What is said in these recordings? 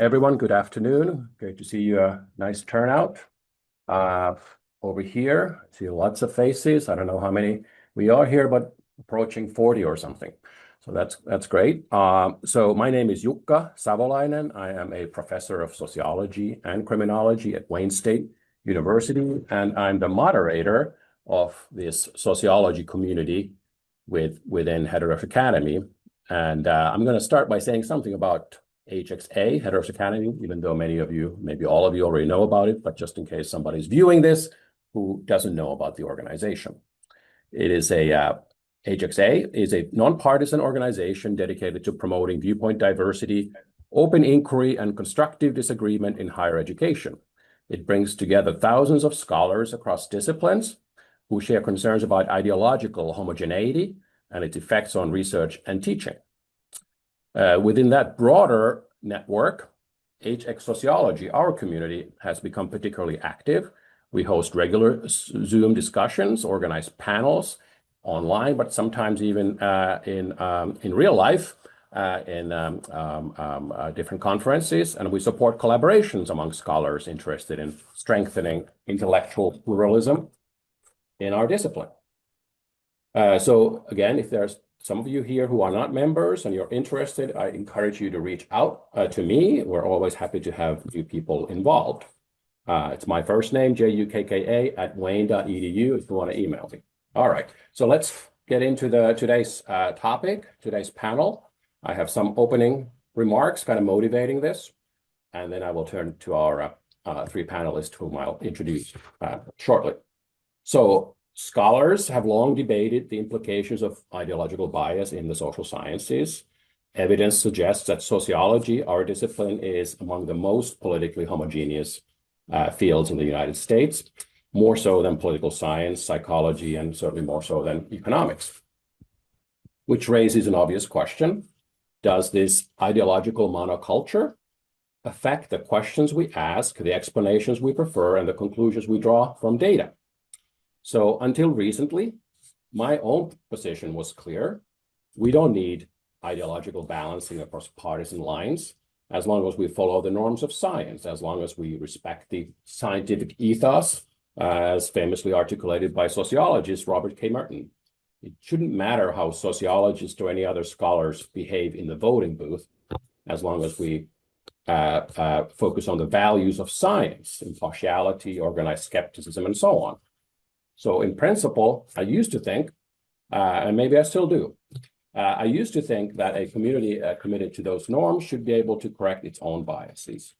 everyone. Good afternoon. Great to see you. Nice turnout. Over here, I see lots of faces. I don't know how many we are here, but approaching 40 or something. So that's great. So my name is Jukka Savolainen. I am a professor of sociology and criminology at Wayne State University, and I'm the moderator of this sociology community within Heterodox Academy. And I'm going to start by saying something about HxA, Heterodox Academy, even though many of you, maybe all of you already know about it, but just in case somebody's viewing this who doesn't know about the organization. It is HxA is a nonpartisan organization dedicated to promoting viewpoint diversity, open inquiry, and constructive disagreement in higher education. It brings together thousands of scholars across disciplines who share concerns about ideological homogeneity and its effects on research and teaching. Within that broader network, HxSociology, our community, has become particularly active. We host regular Zoom discussions, organize panels online, but sometimes even in real life, in different conferences, and we support collaborations among scholars interested in strengthening intellectual pluralism in our discipline. So again, if there's some of you here who are not members and you're interested, I encourage you to reach out to me. We're always happy to have you people involved. It's my first name, Jukka, @wayne.edu if you want to email me. All right, so let's get into today's topic, today's panel. I have some opening remarks kind of motivating this, and then I will turn to our three panelists whom I'll introduce shortly. So scholars have long debated the implications of ideological bias in the social sciences. Evidence suggests that sociology, our discipline, is among the most politically homogeneous fields in the United States, more so than political science, psychology, and certainly more so than economics. Which raises an obvious question. Does this ideological monoculture affect the questions we ask, the explanations we prefer, and the conclusions we draw from data? So until recently, my own position was clear. We don't need ideological balancing across partisan lines, as long as we follow the norms of science, as long as we respect the scientific ethos, as famously articulated by sociologist Robert K. Merton. It shouldn't matter how sociologists or any other scholars behave in the voting booth, as long as we focus on the values of science, impartiality, organized skepticism, and so on. So in principle, I used to think, and maybe I still do, I used to think that a community committed to those norms should be able to correct its own biases.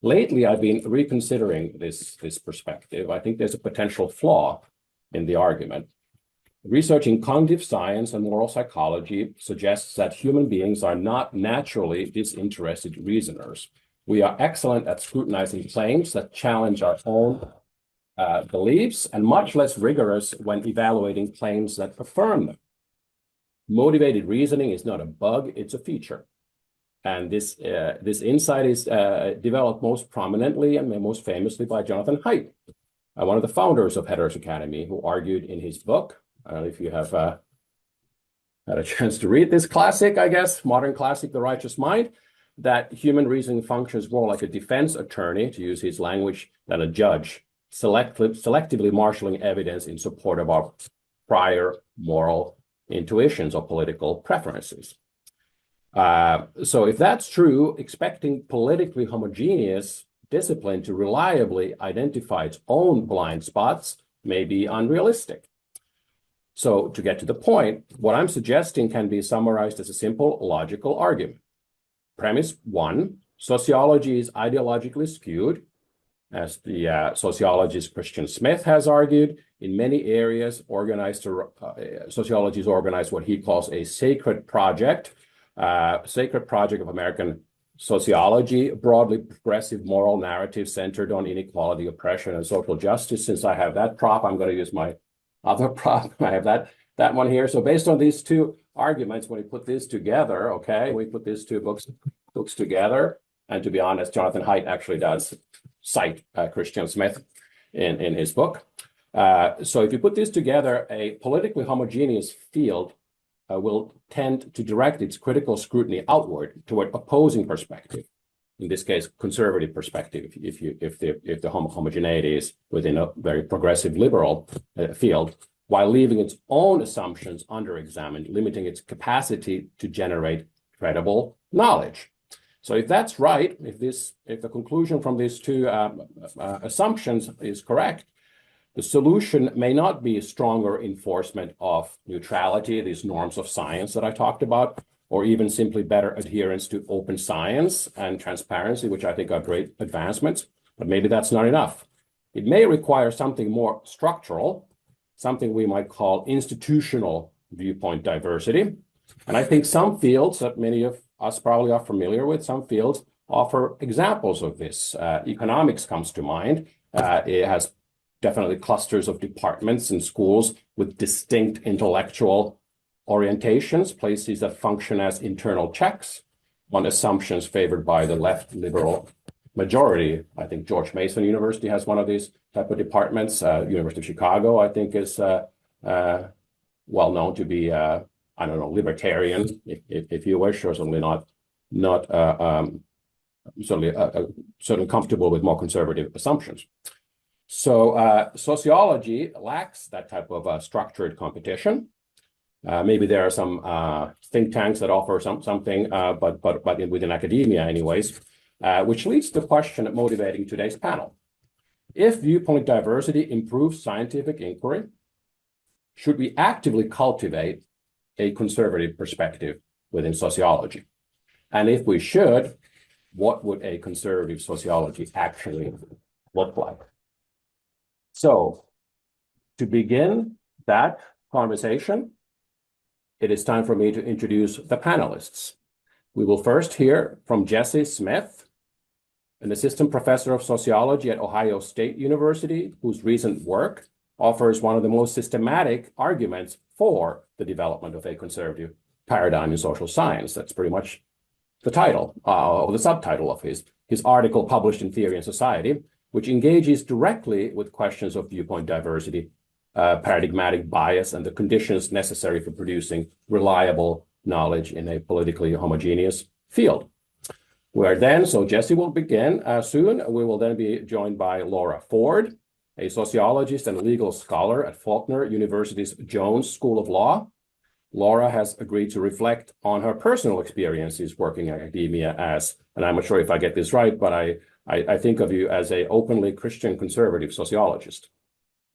Lately, I've been reconsidering this perspective. I think there's a potential flaw in the argument. Research in cognitive science and moral psychology suggests that human beings are not naturally disinterested reasoners. We are excellent at scrutinizing claims that challenge our own beliefs, and much less rigorous when evaluating claims that affirm them. Motivated reasoning is not a bug, it's a feature. And this insight is developed most prominently and most famously by Jonathan Haidt, one of the founders of Heterodox Academy, who argued in his book, I don't know if you have had a chance to read this classic, I guess, modern classic, The Righteous Mind, that human reasoning functions more like a defense attorney, to use his language, than a judge, selectively marshaling evidence in support of our prior moral intuitions or political preferences. So if that's true, expecting politically homogeneous discipline to reliably identify its own blind spots may be unrealistic. So to get to the point, what I'm suggesting can be summarized as a simple logical argument. Premise one, sociology is ideologically skewed. As the sociologist Christian Smith has argued, in many areas, sociology is organized what he calls a sacred project of American sociology, broadly progressive moral narrative centered on inequality, oppression, and social justice. Since I have that prop, I'm going to use my other prop. I have that one here. So based on these two arguments, when we put this together, okay, we put these two books together, and to be honest, Jonathan Haidt actually does cite Christian Smith in his book. So if you put this together, a politically homogeneous field will tend to direct its critical scrutiny outward toward opposing perspective. in this case, conservative perspective, if the homogeneity is within a very progressive liberal field, while leaving its own assumptions under-examined, limiting its capacity to generate credible knowledge. So if that's right, if the conclusion from these two assumptions is correct, the solution may not be a stronger enforcement of neutrality, these norms of science that I talked about, or even simply better adherence to open science and transparency, which I think are great advancements, but maybe that's not enough. It may require something more structural, something we might call institutional viewpoint diversity. And I think some fields that many of us probably are familiar with, some fields offer examples of this. Economics comes to mind. It has definitely clusters of departments and schools with distinct intellectual orientations, places that function as internal checks on assumptions favored by the left liberal majority. I think George Mason University has one of these type of departments. University of Chicago, I think, is well known to be, I don't know, libertarian, if you wish, or certainly not certainly comfortable with more conservative assumptions. So sociology lacks that type of structured competition. Maybe there are some think tanks that offer something, but within academia anyways, which leads to the question motivating today's panel. If viewpoint diversity improves scientific inquiry, should we actively cultivate a conservative perspective within sociology? And if we should, what would a conservative sociology actually look like? So to begin that conversation, it is time for me to introduce the panelists. We will first hear from Jesse Smith, an assistant professor of sociology at Ohio State University, whose recent work offers one of the most systematic arguments for the development of a conservative paradigm in social science. That's pretty much the title, or the subtitle of his article published in Theory and Society, which engages directly with questions of viewpoint diversity, paradigmatic bias, and the conditions necessary for producing reliable knowledge in a politically homogeneous field. So Jesse will begin soon. We will then be joined by Laura Ford, a sociologist and legal scholar at Faulkner University's Jones School of Law. Laura has agreed to reflect on her personal experiences working in academia as, and I'm not sure if I get this right, but I think of you as a openly Christian conservative sociologist.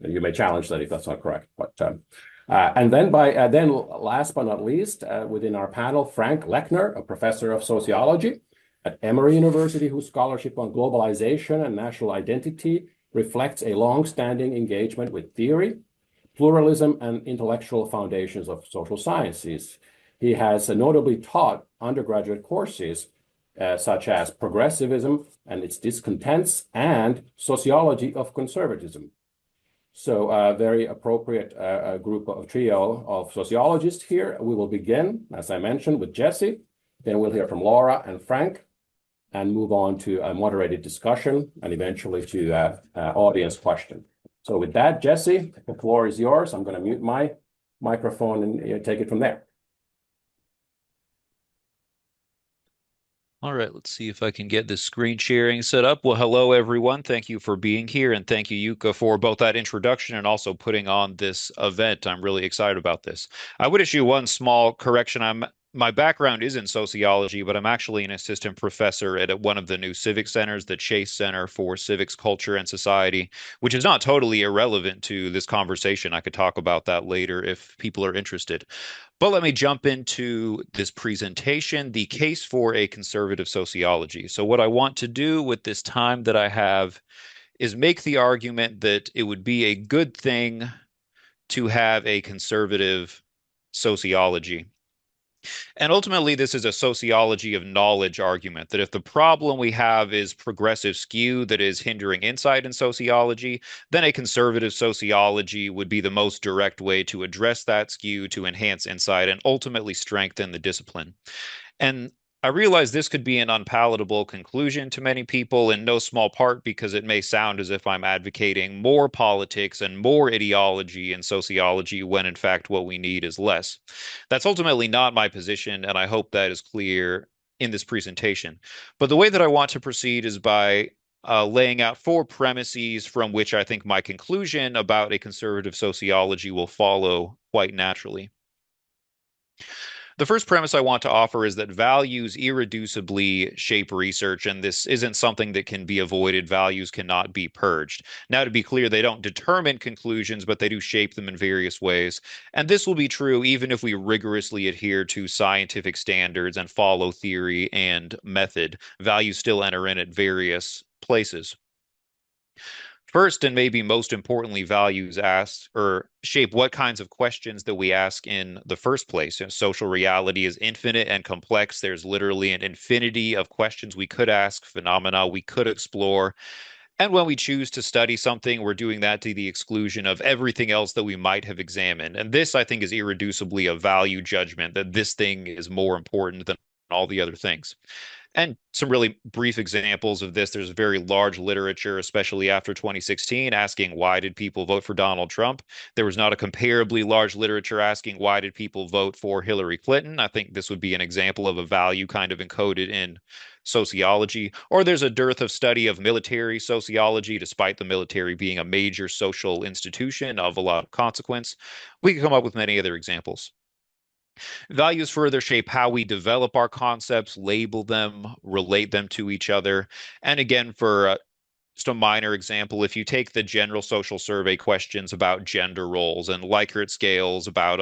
You may challenge that if that's not correct. But and then last but not least, within our panel, Frank Lechner, a professor of sociology at Emory University, whose scholarship on globalization and national identity reflects a long-standing engagement with theory, pluralism, and intellectual foundations of social sciences. He has notably taught undergraduate courses such as progressivism and its discontents and sociology of conservatism. So a very appropriate trio of sociologists here. We will begin, as I mentioned, with Jesse. Then we'll hear from Laura and Frank and move on to a moderated discussion and eventually to audience question. So with that, Jesse, the floor is yours. I'm going to mute my microphone and take it from there. All right, let's see if I can get this screen sharing set up. Well, hello, everyone. Thank you for being here. And thank you, Yuka, for both that introduction and also putting on this event. I'm really excited about this. I would issue one small correction. My background is in sociology, but I'm actually an assistant professor at one of the new civic centers, the Chase Center for Civics, Culture, and Society, which is not totally irrelevant to this conversation. I could talk about that later if people are interested. But let me jump into this presentation, the case for a conservative sociology. So what I want to do with this time that I have is make the argument that it would be a good thing to have a conservative sociology. And ultimately, this is a sociology of knowledge argument, that if the problem we have is progressive skew that is hindering insight in sociology, then a conservative sociology would be the most direct way to address that skew, to enhance insight, and ultimately strengthen the discipline. And I realize this could be an unpalatable conclusion to many people, in no small part because it may sound as if I'm advocating more politics and more ideology in sociology when in fact what we need is less. That's ultimately not my position, and I hope that is clear in this presentation. But the way that I want to proceed is by laying out four premises from which I think my conclusion about a conservative sociology will follow quite naturally. The first premise I want to offer is that values irreducibly shape research, and this isn't something that can be avoided. Values cannot be purged. Now, to be clear, they don't determine conclusions, but they do shape them in various ways. And this will be true even if we rigorously adhere to scientific standards and follow theory and method. Values still enter in at various places. First, and maybe most importantly, values ask or shape what kinds of questions that we ask in the first place. You know, social reality is infinite and complex. There's literally an infinity of questions we could ask, phenomena we could explore. And when we choose to study something, we're doing that to the exclusion of everything else that we might have examined. And this, I think, is irreducibly a value judgment that this thing is more important than all the other things. And some really brief examples of this. There's very large literature, especially after 2016, asking why did people vote for Donald Trump? There was not a comparably large literature asking why did people vote for Hillary Clinton? I think this would be an example of a value kind of encoded in sociology. Or there's a dearth of study of military sociology, despite the military being a major social institution of a lot of consequence. We could come up with many other examples. Values further shape how we develop our concepts, label them, relate them to each other. And again, for just a minor example, if you take the general social survey questions about gender roles and Likert scales about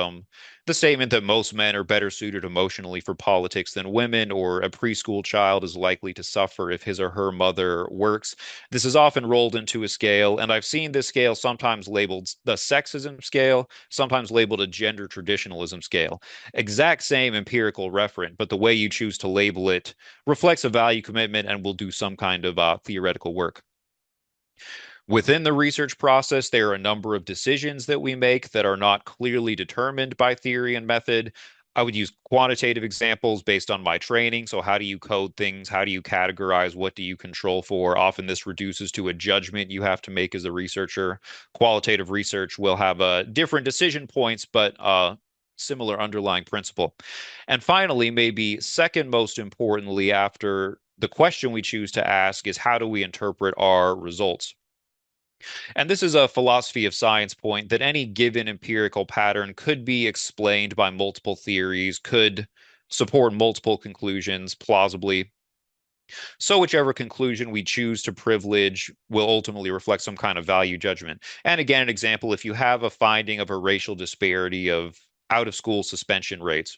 the statement that most men are better suited emotionally for politics than women, or a preschool child is likely to suffer if his or her mother works, this is often rolled into a scale. And I've seen this scale sometimes labeled the sexism scale, sometimes labeled a gender traditionalism scale. Exact same empirical referent, but the way you choose to label it reflects a value commitment and will do some kind of theoretical work. Within the research process, there are a number of decisions that we make that are not clearly determined by theory and method. I would use quantitative examples based on my training. So, how do you code things? How do you categorize? What do you control for? Often, this reduces to a judgment you have to make as a researcher. Qualitative research will have different decision points, but similar underlying principle. And finally, maybe second most importantly, after the question we choose to ask is how do we interpret our results? And this is a philosophy of science point that any given empirical pattern could be explained by multiple theories, could support multiple conclusions plausibly. So, whichever conclusion we choose to privilege will ultimately reflect some kind of value judgment. And again, an example, if you have a finding of a racial disparity of out of school suspension rates,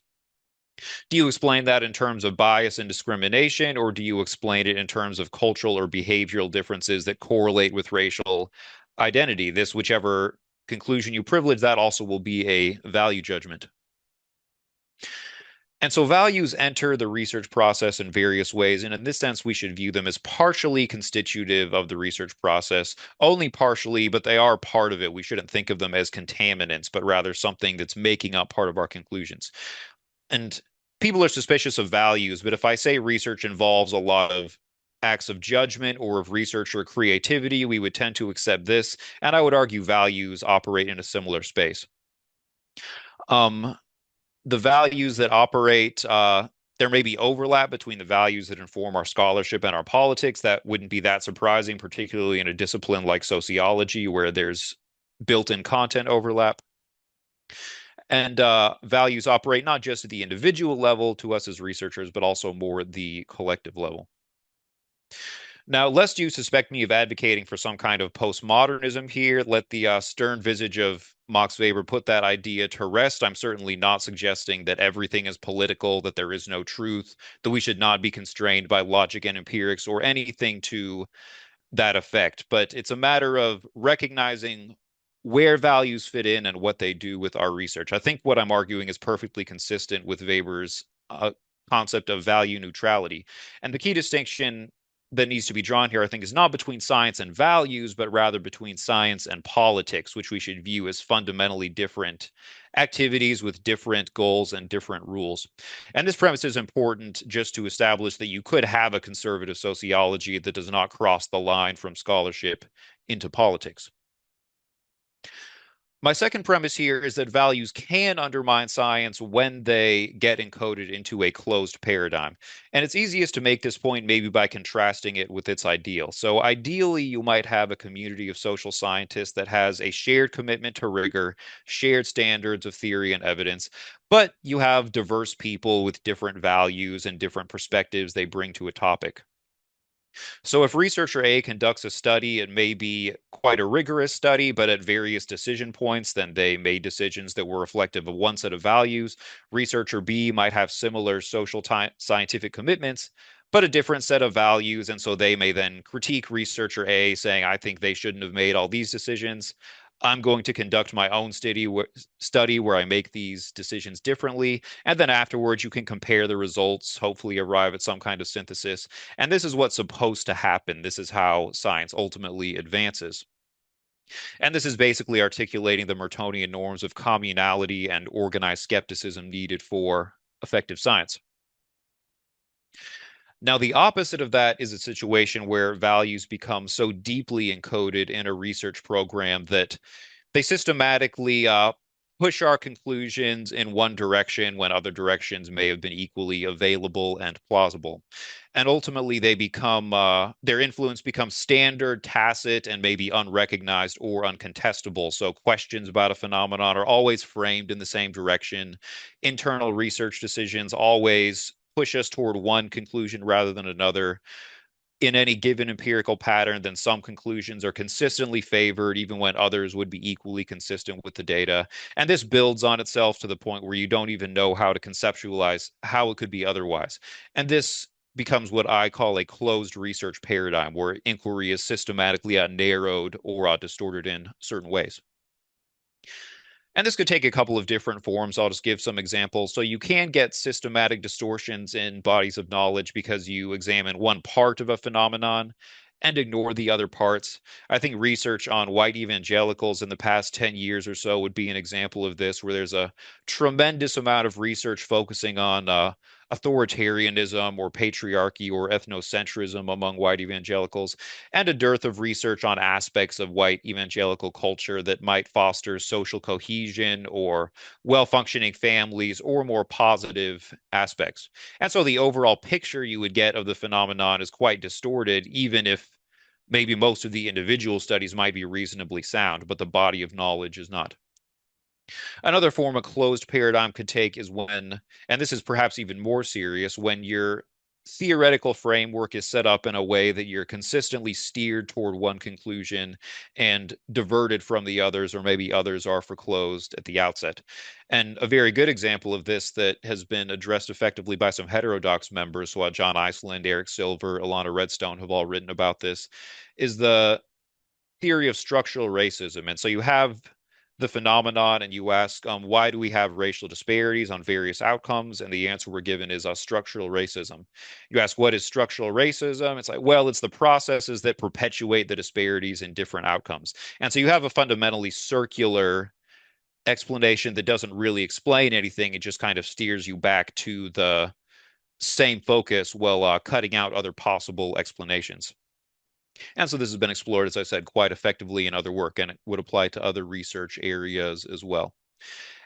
do you explain that in terms of bias and discrimination, or do you explain it in terms of cultural or behavioral differences that correlate with racial identity? This, whichever conclusion you privilege, that also will be a value judgment. And so values enter the research process in various ways. And in this sense, we should view them as partially constitutive of the research process, only partially, but they are part of it. We shouldn't think of them as contaminants, but rather something that's making up part of our conclusions. And people are suspicious of values, but if I say research involves a lot of acts of judgment or of research or creativity, we would tend to accept this. And I would argue values operate in a similar space. Um, the values that operate, there may be overlap between the values that inform our scholarship and our politics. That wouldn't be that surprising, particularly in a discipline like sociology, where there's built-in content overlap. And values operate not just at the individual level to us as researchers, but also more at the collective level. Now, lest you suspect me of advocating for some kind of postmodernism here, let the stern visage of Max Weber put that idea to rest. I'm certainly not suggesting that everything is political, that there is no truth, that we should not be constrained by logic and empirics or anything to that effect. But it's a matter of recognizing where values fit in and what they do with our research. I think what I'm arguing is perfectly consistent with Weber's concept of value neutrality. And the key distinction that needs to be drawn here, I think, is not between science and values, but rather between science and politics, which we should view as fundamentally different activities with different goals and different rules. And this premise is important just to establish that you could have a conservative sociology that does not cross the line from scholarship into politics. My second premise here is that values can undermine science when they get encoded into a closed paradigm. And it's easiest to make this point maybe by contrasting it with its ideal. So, ideally, you might have a community of social scientists that has a shared commitment to rigor, shared standards of theory and evidence, but you have diverse people with different values and different perspectives they bring to a topic. So if researcher A conducts a study, it may be quite a rigorous study, but at various decision points, then they made decisions that were reflective of one set of values. Researcher B might have similar scientific commitments, but a different set of values. And so they may then critique researcher A, saying, I think they shouldn't have made all these decisions. I'm going to conduct my own study where I make these decisions differently. And then afterwards, you can compare the results, hopefully arrive at some kind of synthesis. And this is what's supposed to happen. This is how science ultimately advances. And this is basically articulating the Mertonian norms of communality and organized skepticism needed for effective science. Now, the opposite of that is a situation where values become so deeply encoded in a research program that they systematically push our conclusions in one direction when other directions may have been equally available and plausible. And ultimately, they become their influence becomes standard, tacit, and maybe unrecognized or uncontestable. So questions about a phenomenon are always framed in the same direction. Internal research decisions always push us toward one conclusion rather than another in any given empirical pattern, then some conclusions are consistently favored, even when others would be equally consistent with the data. And this builds on itself to the point where you don't even know how to conceptualize how it could be otherwise. And this becomes what I call a closed research paradigm, where inquiry is systematically narrowed or distorted in certain ways. And this could take a couple of different forms. I'll just give some examples. So you can get systematic distortions in bodies of knowledge because you examine one part of a phenomenon and ignore the other parts. I think research on white evangelicals in the past 10 years or so would be an example of this, where there's a tremendous amount of research focusing on authoritarianism or patriarchy or ethnocentrism among white evangelicals, and a dearth of research on aspects of white evangelical culture that might foster social cohesion or well-functioning families or more positive aspects. And so the overall picture you would get of the phenomenon is quite distorted, even if maybe most of the individual studies might be reasonably sound, but the body of knowledge is not. Another form a closed paradigm could take is when, and this is perhaps even more serious, when your theoretical framework is set up in a way that you're consistently steered toward one conclusion and diverted from the others, or maybe others are foreclosed at the outset. And a very good example of this that has been addressed effectively by some heterodox members, so John Iceland, Eric Silver, Alana Redstone have all written about this, is the theory of structural racism. And so you have the phenomenon and you ask, why do we have racial disparities on various outcomes? And the answer we're given is structural racism. You ask, what is structural racism? It's like, well, it's the processes that perpetuate the disparities in different outcomes. And so you have a fundamentally circular explanation that doesn't really explain anything. It just kind of steers you back to the same focus while cutting out other possible explanations. And so this has been explored, as I said, quite effectively in other work, and it would apply to other research areas as well.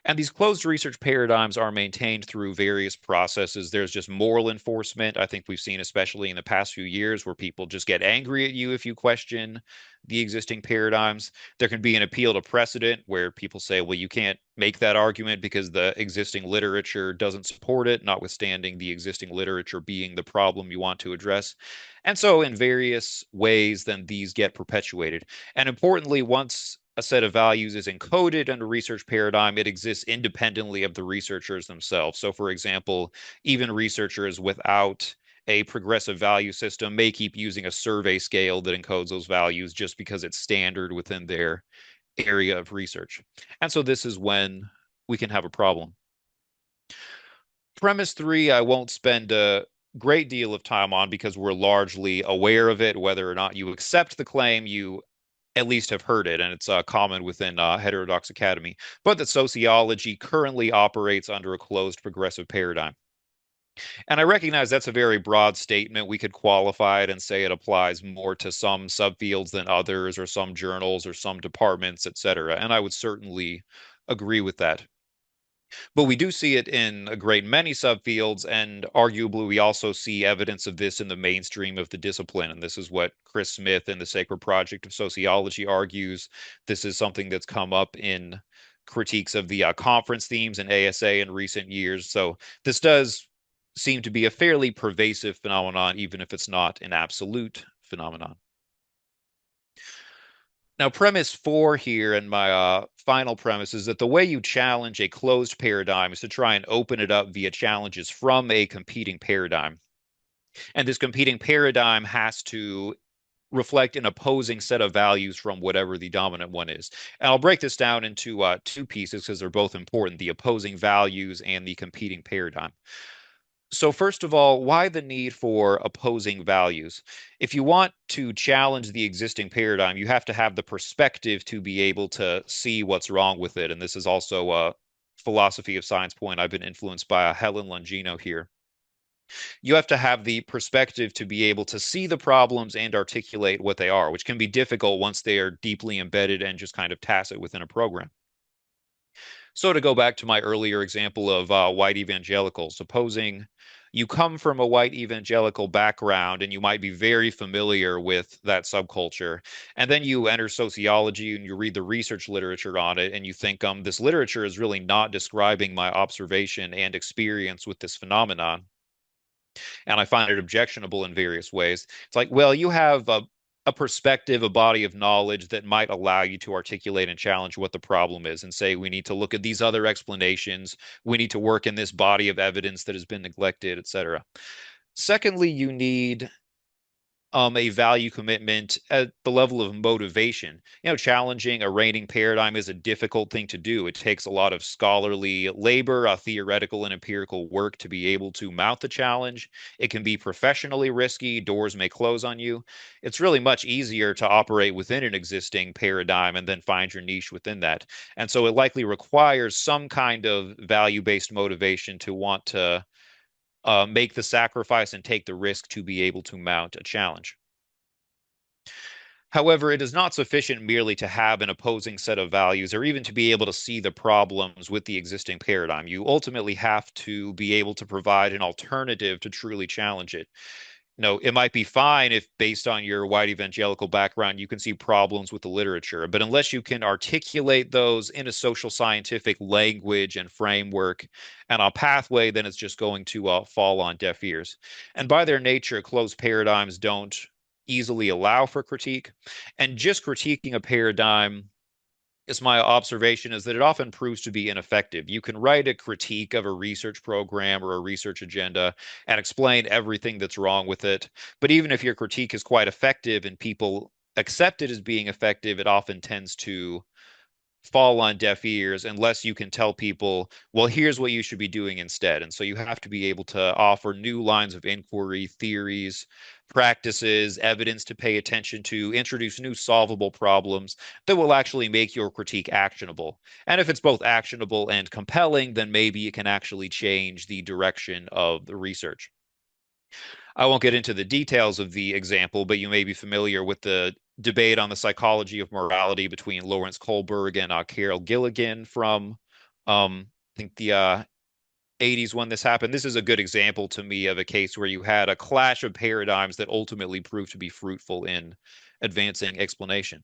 And these closed research paradigms are maintained through various processes. There's just moral enforcement. I think we've seen, especially in the past few years, where people just get angry at you if you question the existing paradigms. There can be an appeal to precedent where people say, well, you can't make that argument because the existing literature doesn't support it, notwithstanding the existing literature being the problem you want to address. And so, in various ways, then these get perpetuated. And importantly, once a set of values is encoded in a research paradigm, it exists independently of the researchers themselves. So, for example, even researchers without a progressive value system may keep using a survey scale that encodes those values just because it's standard within their area of research. And so this is when we can have a problem. Premise three, I won't spend a great deal of time on because we're largely aware of it. Whether or not you accept the claim, you at least have heard it, and it's common within Heterodox Academy, but that sociology currently operates under a closed progressive paradigm. And I recognize that's a very broad statement. We could qualify it and say it applies more to some subfields than others, or some journals, or some departments, et cetera. And I would certainly agree with that. But we do see it in a great many subfields, and arguably we also see evidence of this in the mainstream of the discipline. And this is what Chris Smith in the Sacred Project of Sociology argues. This is something that's come up in critiques of the conference themes in ASA in recent years. So this does seem to be a fairly pervasive phenomenon, even if it's not an absolute phenomenon. Now, premise four here, and my final premise, is that the way you challenge a closed paradigm is to try and open it up via challenges from a competing paradigm. And this competing paradigm has to reflect an opposing set of values from whatever the dominant one is. And I'll break this down into two pieces because they're both important: the opposing values and the competing paradigm. So, first of all, why the need for opposing values? If you want to challenge the existing paradigm, you have to have the perspective to be able to see what's wrong with it. And this is also a philosophy of science point. I've been influenced by Helen Longino here. You have to have the perspective to be able to see the problems and articulate what they are, which can be difficult once they are deeply embedded and just kind of tacit within a program. So to go back to my earlier example of white evangelicals, supposing you come from a white evangelical background and you might be very familiar with that subculture, and then you enter sociology and you read the research literature on it, and you think, this literature is really not describing my observation and experience with this phenomenon, and I find it objectionable in various ways. It's like, well, you have a perspective, a body of knowledge that might allow you to articulate and challenge what the problem is and say, we need to look at these other explanations. We need to work in this body of evidence that has been neglected, etc. Secondly, you need a value commitment at the level of motivation. Challenging a reigning paradigm is a difficult thing to do. It takes a lot of scholarly labor, theoretical and empirical work to be able to mount the challenge. It can be professionally risky. Doors may close on you. It's really much easier to operate within an existing paradigm and then find your niche within that. And so it likely requires some kind of value-based motivation to want to make the sacrifice and take the risk to be able to mount a challenge. However, it is not sufficient merely to have an opposing set of values or even to be able to see the problems with the existing paradigm. You ultimately have to be able to provide an alternative to truly challenge it. It might be fine if, based on your white evangelical background, you can see problems with the literature, but unless you can articulate those in a social scientific language and framework and a pathway, then it's just going to fall on deaf ears. And by their nature, closed paradigms don't easily allow for critique. And just critiquing a paradigm, is my observation, is that it often proves to be ineffective. You can write a critique of a research program or a research agenda and explain everything that's wrong with it. But even if your critique is quite effective and people accept it as being effective, it often tends to fall on deaf ears unless you can tell people, well, here's what you should be doing instead. And so you have to be able to offer new lines of inquiry, theories, practices, evidence to pay attention to, introduce new solvable problems that will actually make your critique actionable. And if it's both actionable and compelling, then maybe it can actually change the direction of the research. I won't get into the details of the example, but you may be familiar with the debate on the psychology of morality between Lawrence Kohlberg and Carol Gilligan from, I think, the 80s when this happened. This is a good example to me of a case where you had a clash of paradigms that ultimately proved to be fruitful in advancing explanation.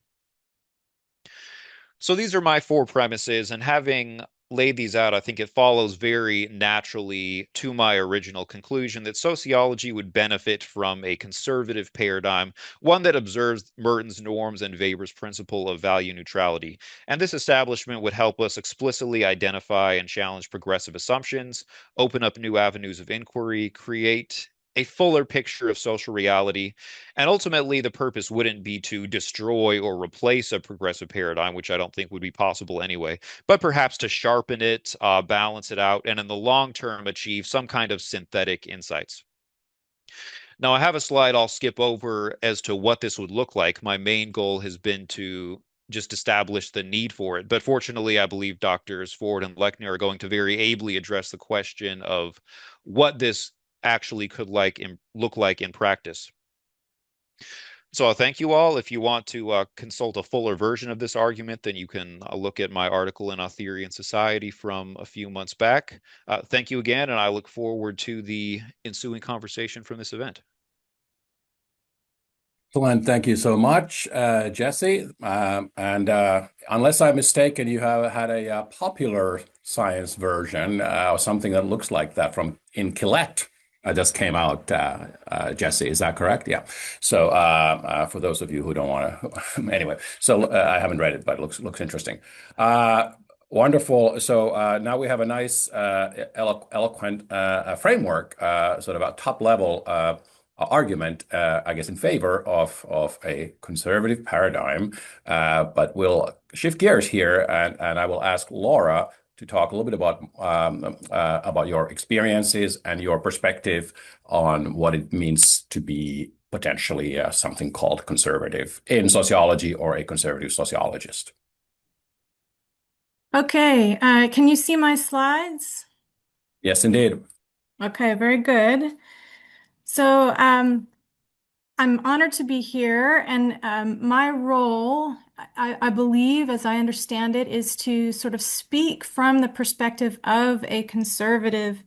So these are my four premises, and having laid these out, I think it follows very naturally to my original conclusion that sociology would benefit from a conservative paradigm, one that observes Merton's norms and Weber's principle of value neutrality. And this establishment would help us explicitly identify and challenge progressive assumptions, open up new avenues of inquiry, create a fuller picture of social reality. And ultimately, the purpose wouldn't be to destroy or replace a progressive paradigm, which I don't think would be possible anyway, but perhaps to sharpen it, balance it out, and in the long term, achieve some kind of synthetic insights. Now, I have a slide I'll skip over as to what this would look like. My main goal has been to just establish the need for it. But fortunately, I believe Doctors Ford and Lechner are going to very ably address the question of what this actually could look like in practice. So I'll thank you all. If you want to consult a fuller version of this argument, then you can look at my article in A Theory and Society from a few months back. Thank you again, and I look forward to the ensuing conversation from this event. Excellent. Thank you so much, Jesse. And unless I'm mistaken, you have had a popular science version or something that looks like that from in Quillette. Just came out, Jesse. Is that correct? Yeah. So for those of you who don't want to, anyway. So I haven't read it, but it looks interesting. Wonderful. So now we have a nice, eloquent framework, sort of a top level argument, I guess, in favor of a conservative paradigm. But we'll shift gears here, and I will ask Laura to talk a little bit about your experiences and your perspective on what it means to be potentially something called conservative in sociology or a conservative sociologist. Okay, can you see my slides? Yes, indeed. Okay, very good. So I'm honored to be here, and my role, I believe, as I understand it, is to sort of speak from the perspective of a conservative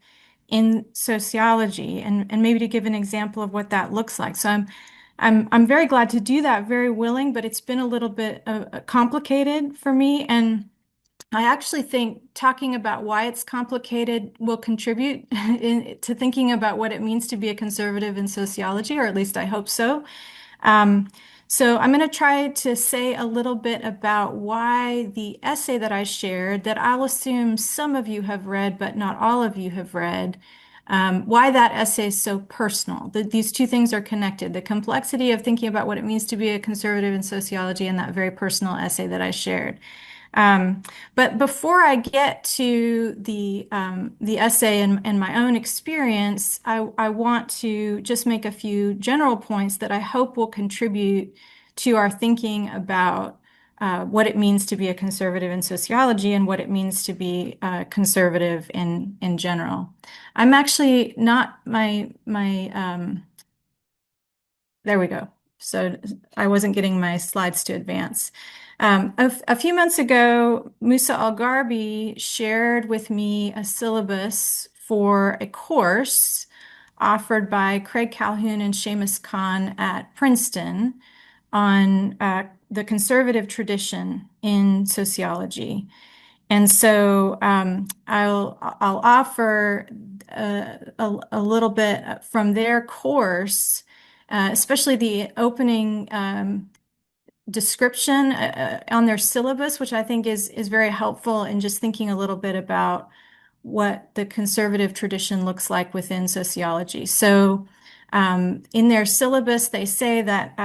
in sociology, and maybe to give an example of what that looks like. So I'm very glad to do that, very willing, but it's been a little bit complicated for me, and I actually think talking about why it's complicated will contribute to thinking about what it means to be a conservative in sociology, or at least I hope so. Um, so I'm going to try to say a little bit about why the essay that I shared, that I'll assume some of you have read, but not all of you have read, why that essay is so personal. These two things are connected. The complexity of thinking about what it means to be a conservative in sociology and that very personal essay that I shared. Um, but before I get to the essay and my own experience, I want to just make a few general points that I hope will contribute to our thinking about what it means to be a conservative in sociology and what it means to be conservative in general. I'm actually not there we go. So I wasn't getting my slides to advance. A few months ago, Musa Al-Garbi shared with me a syllabus for a course offered by Craig Calhoun and Seamus Khan at Princeton on the conservative tradition in sociology. And so I'll offer a little bit from their course, especially the opening description on their syllabus, which I think is very helpful in just thinking a little bit about what the conservative tradition looks like within sociology. So in their syllabus, they say that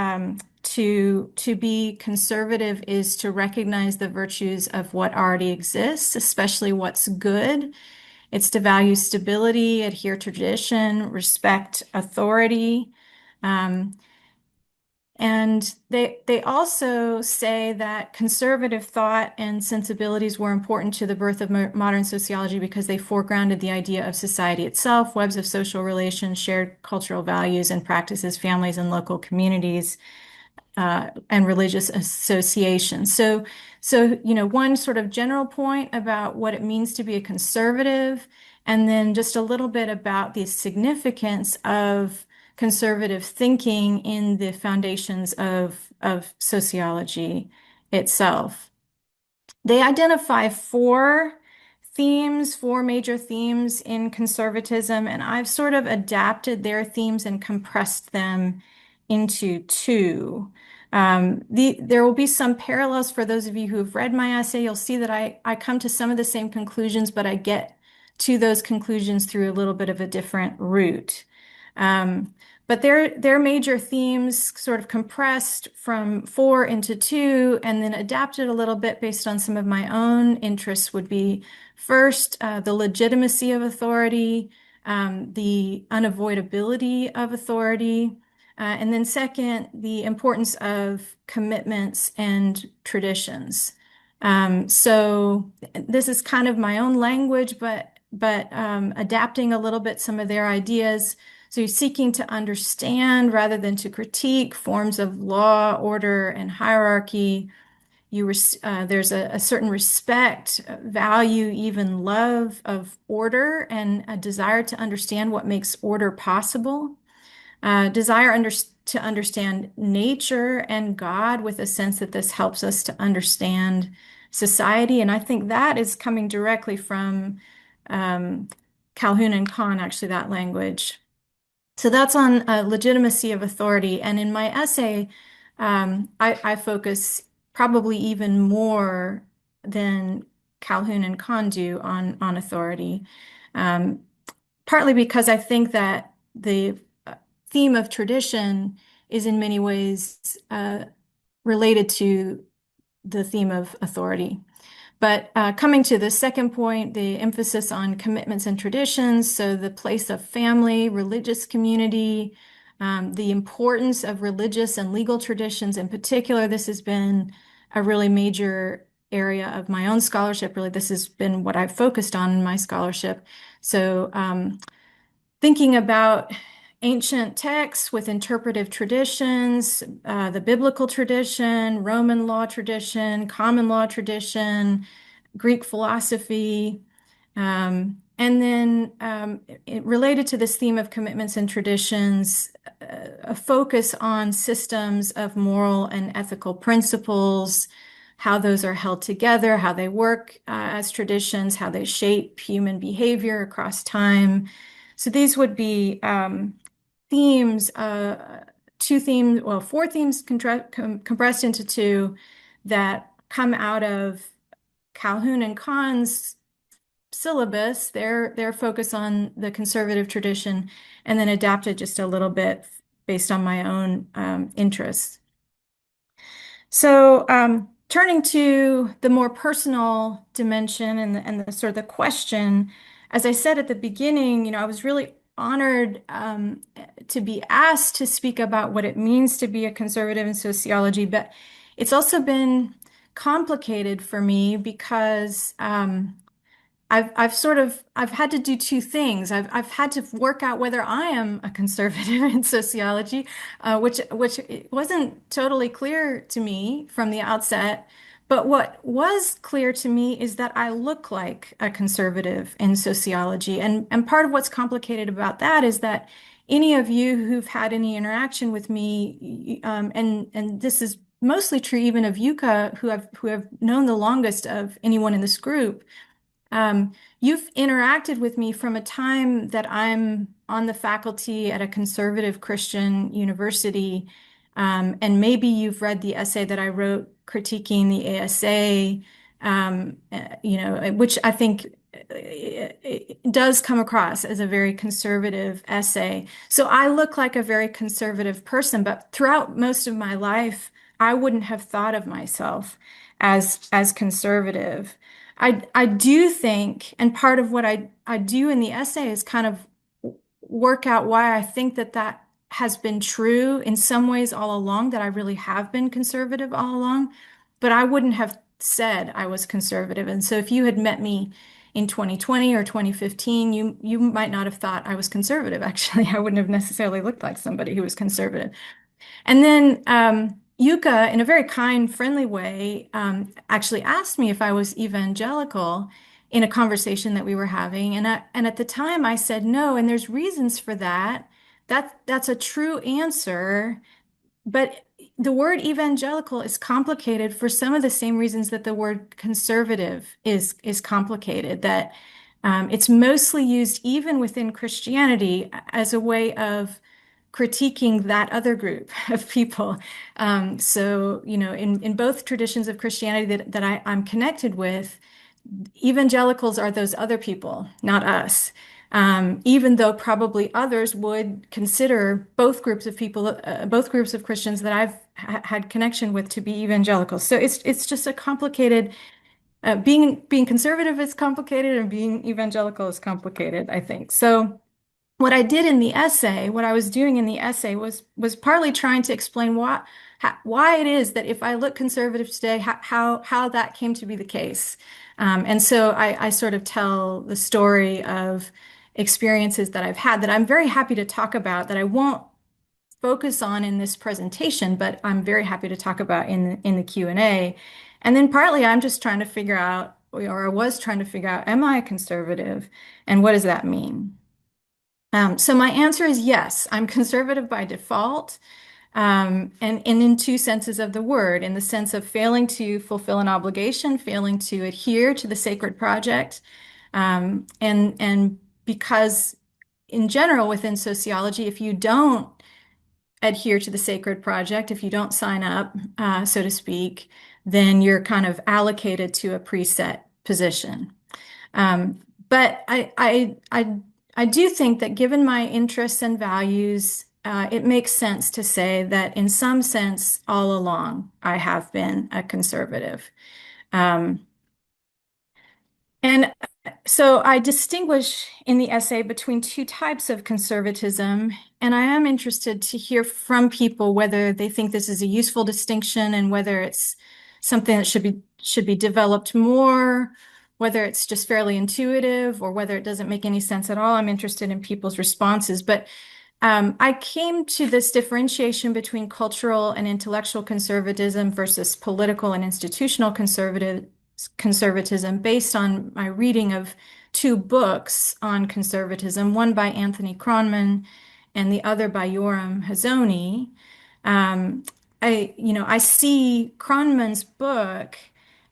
to be conservative is to recognize the virtues of what already exists, especially what's good. It's to value stability, adhere to tradition, respect authority. And they also say that conservative thought and sensibilities were important to the birth of modern sociology because they foregrounded the idea of society itself, webs of social relations, shared cultural values and practices, families and local communities, and religious associations. So, one sort of general point about what it means to be a conservative, and then just a little bit about the significance of conservative thinking in the foundations of sociology itself. They identify four major themes in conservatism, and I've sort of adapted their themes and compressed them into two. There will be some parallels for those of you who have read my essay. You'll see that I come to some of the same conclusions, but I get to those conclusions through a little bit of a different route. But their major themes sort of compressed from four into two and then adapted a little bit based on some of my own interests would be first, the legitimacy of authority, the unavoidability of authority, and then second, the importance of commitments and traditions. So this is kind of my own language, but but adapting a little bit some of their ideas. So you're seeking to understand rather than to critique forms of law, order, and hierarchy. There's a certain respect, value, even love of order, and a desire to understand what makes order possible. To understand nature and God with a sense that this helps us to understand society. And I think that is coming directly from um, Calhoun and Kahn, actually, that language. So that's on legitimacy of authority. And in my essay, I focus probably even more than Calhoun and Kahn do on authority. Um, Partly because I think that the theme of tradition is in many ways related to the theme of authority. But coming to the second point, the emphasis on commitments and traditions, so the place of family, religious community, the importance of religious and legal traditions in particular, this has been a really major area of my own scholarship. Really, this has been what I've focused on in my scholarship. So thinking about ancient texts with interpretive traditions, the biblical tradition, Roman law tradition, common law tradition, Greek philosophy, and then related to this theme of commitments and traditions, a focus on systems of moral and ethical principles, how those are held together, how they work as traditions, how they shape human behavior across time. So these would be themes, four themes compressed into two that come out of Calhoun and Kahn's syllabus, their focus on the conservative tradition, and then adapted just a little bit based on my own interests. So turning to the more personal dimension and the sort of the question, as I said at the beginning, I was really honored to be asked to speak about what it means to be a conservative in sociology, but it's also been complicated for me because I've had to do two things. I've had to work out whether I am a conservative in sociology, which it wasn't totally clear to me from the outset. But what was clear to me is that I look like a conservative in sociology. And part of what's complicated about that is that any of you who've had any interaction with me, and this is mostly true even of Yuka, who have known the longest of anyone in this group. You've interacted with me from a time that I'm on the faculty at a conservative Christian university, and maybe you've read the essay that I wrote critiquing the ASA, which I think it does come across as a very conservative essay. So I look like a very conservative person, but throughout most of my life, I wouldn't have thought of myself as conservative. I do think, and part of what I do in the essay is kind of work out why I think that has been true in some ways all along, that I really have been conservative all along, but I wouldn't have said I was conservative. And so if you had met me in 2020 or 2015, you might not have thought I was conservative. Actually, I wouldn't have necessarily looked like somebody who was conservative. And then Yuka, in a very kind, friendly way, actually asked me if I was evangelical in a conversation that we were having. And at the time I said no, and there's reasons for that. That's a true answer. But the word evangelical is complicated for some of the same reasons that the word conservative is complicated, that it's mostly used even within Christianity as a way of critiquing that other group of people. So, in both traditions of Christianity that I'm connected with, evangelicals are those other people, not us. Even though probably others would consider both groups of people, both groups of Christians that I've had connection with to be evangelical. So it's just a complicated, being conservative is complicated and being evangelical is complicated, I think. So what I did in the essay, what I was doing in the essay was partly trying to explain why it is that if I look conservative today, how that came to be the case. And so I sort of tell the story of experiences that I've had that I'm very happy to talk about, that I won't focus on in this presentation, but I'm very happy to talk about in the Q&A. And then partly I'm just trying to figure out, or I was trying to figure out, am I a conservative? And what does that mean? So my answer is yes, I'm conservative by default, and in two senses of the word, in the sense of failing to fulfill an obligation, failing to adhere to the sacred project, and because in general within sociology, if you don't adhere to the sacred project, if you don't sign up, so to speak, then you're kind of allocated to a preset position. But I do think that given my interests and values, it makes sense to say that in some sense, all along, I have been a conservative. Um, and so I distinguish in the essay between two types of conservatism, and I am interested to hear from people whether they think this is a useful distinction and whether it's something that should be developed more, whether it's just fairly intuitive or whether it doesn't make any sense at all. I'm interested in people's responses, but I came to this differentiation between cultural and intellectual conservatism versus political and institutional conservatism based on my reading of two books on conservatism, one by Anthony Kronman and the other by Yoram Hazony. Um, I see Kronman's book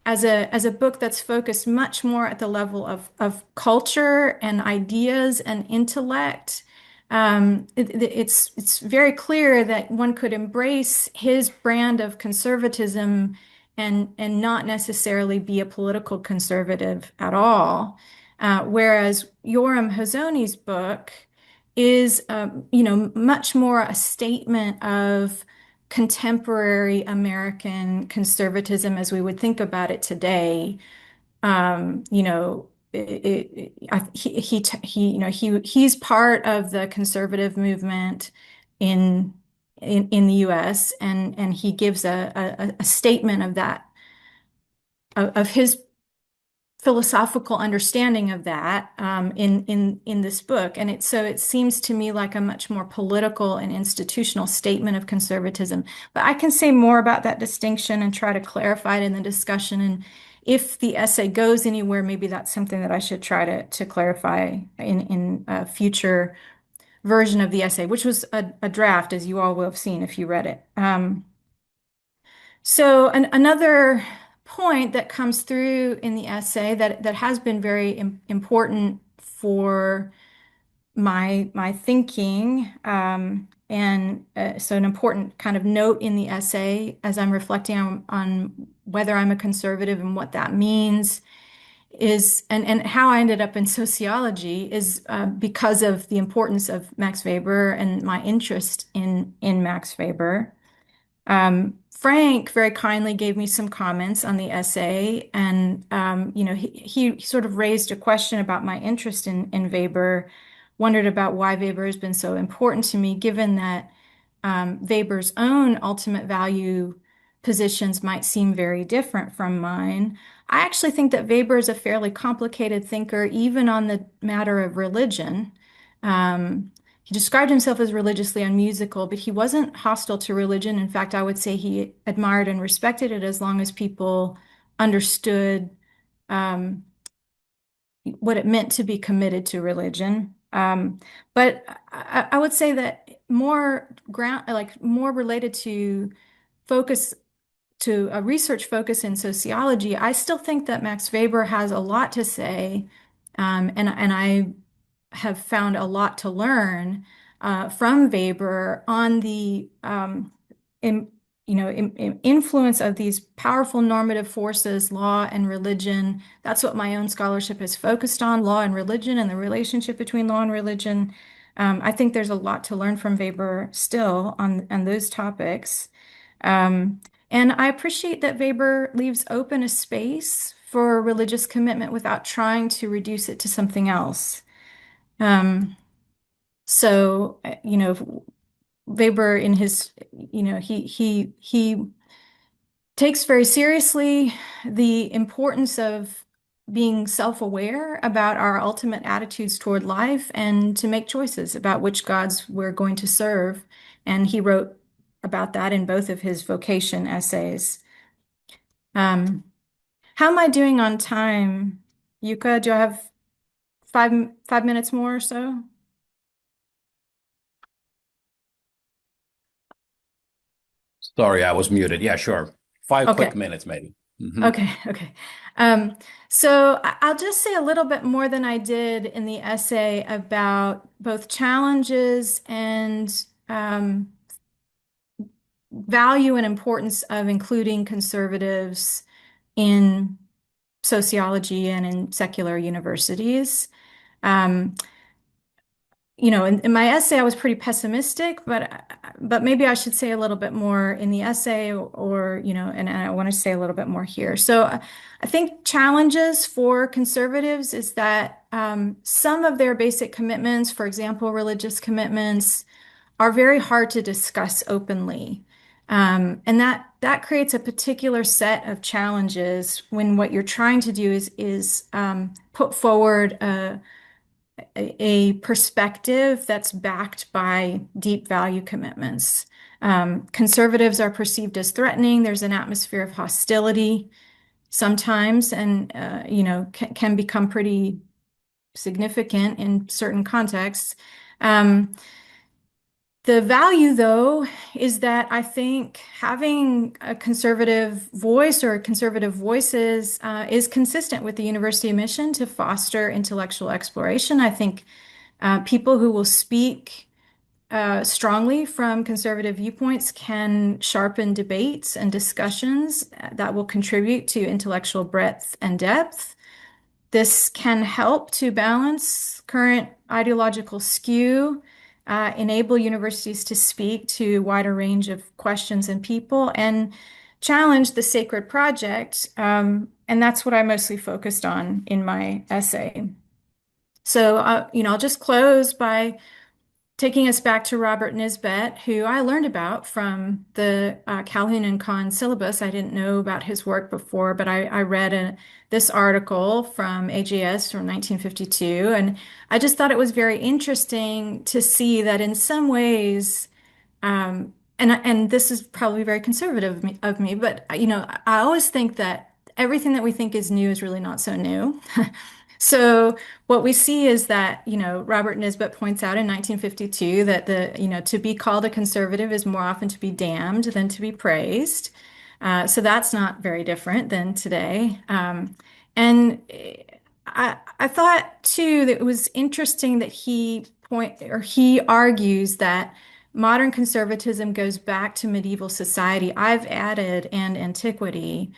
as a book that's focused much more at the level of culture and ideas and intellect. It's very clear that one could embrace his brand of conservatism and not necessarily be a political conservative at all. Whereas Yoram Hazony's book is, much more a statement of contemporary American conservatism as we would think about it today. He's part of the conservative movement in in the U.S. and he gives a statement of that of his philosophical understanding of that in this book, and it seems to me like a much more political and institutional statement of conservatism. But I can say more about that distinction and try to clarify it in the discussion. And if the essay goes anywhere, maybe that's something that I should try to clarify in a future version of the essay, which was a draft, as you all will have seen if you read it. So another point that comes through in the essay that has been very important for my thinking, so an important kind of note in the essay as I'm reflecting on whether I'm a conservative and what that means is, and how I ended up in sociology is because of the importance of Max Weber and my interest in Max Weber. Frank very kindly gave me some comments on the essay, and he sort of raised a question about my interest in Weber, wondered about why Weber has been so important to me, given that Weber's own ultimate value positions might seem very different from mine. I actually think that Weber is a fairly complicated thinker, even on the matter of religion. He described himself as religiously unmusical, but he wasn't hostile to religion. In fact, I would say he admired and respected it as long as people understood what it meant to be committed to religion. But I would say that more related to focus to a research focus in sociology, I still think that Max Weber has a lot to say, and I have found a lot to learn from Weber on the influence of these powerful normative forces, law and religion. That's what my own scholarship is focused on, law and religion and the relationship between law and religion. I think there's a lot to learn from Weber still on those topics. And I appreciate that Weber leaves open a space for religious commitment without trying to reduce it to something else. So, Weber in his, he takes very seriously the importance of being self-aware about our ultimate attitudes toward life and to make choices about which gods we're going to serve. And he wrote about that in both of his vocation essays. How am I doing on time? Yuka, do I have five minutes more or so? Sorry, I was muted. Yeah, sure. 5 Okay. quick minutes, maybe. Mhm. Okay. So I'll just say a little bit more than I did in the essay about both challenges and value and importance of including conservatives in sociology and in secular universities. Um, in my essay, I was pretty pessimistic, but maybe I should say a little bit more in the essay, or and I want to say a little bit more here. So I think challenges for conservatives is that some of their basic commitments, for example, religious commitments, are very hard to discuss openly. And that creates a particular set of challenges when what you're trying to do is put forward a perspective that's backed by deep value commitments. Conservatives are perceived as threatening. There's an atmosphere of hostility sometimes, and can become pretty significant in certain contexts. The value, though, is that I think having a conservative voice or conservative voices is consistent with the university mission to foster intellectual exploration. I think people who will speak strongly from conservative viewpoints can sharpen debates and discussions that will contribute to intellectual breadth and depth. This can help to balance current ideological skew, enable universities to speak to a wider range of questions and people, and challenge the sacred project. And that's what I mostly focused on in my essay. So, I'll just close by taking us back to Robert Nisbet, who I learned about from the Calhoun and Kahn syllabus. I didn't know about his work before, but I read this article from AJS from 1952, and I just thought it was very interesting to see that in some ways, and this is probably very conservative of me, but I always think that everything that we think is new is really not so new. So what we see is that, Robert Nisbet points out in 1952 that to be called a conservative is more often to be damned than to be praised. So that's not very different than today. And I thought too that it was interesting that he argues that modern conservatism goes back to medieval society. I've added and antiquity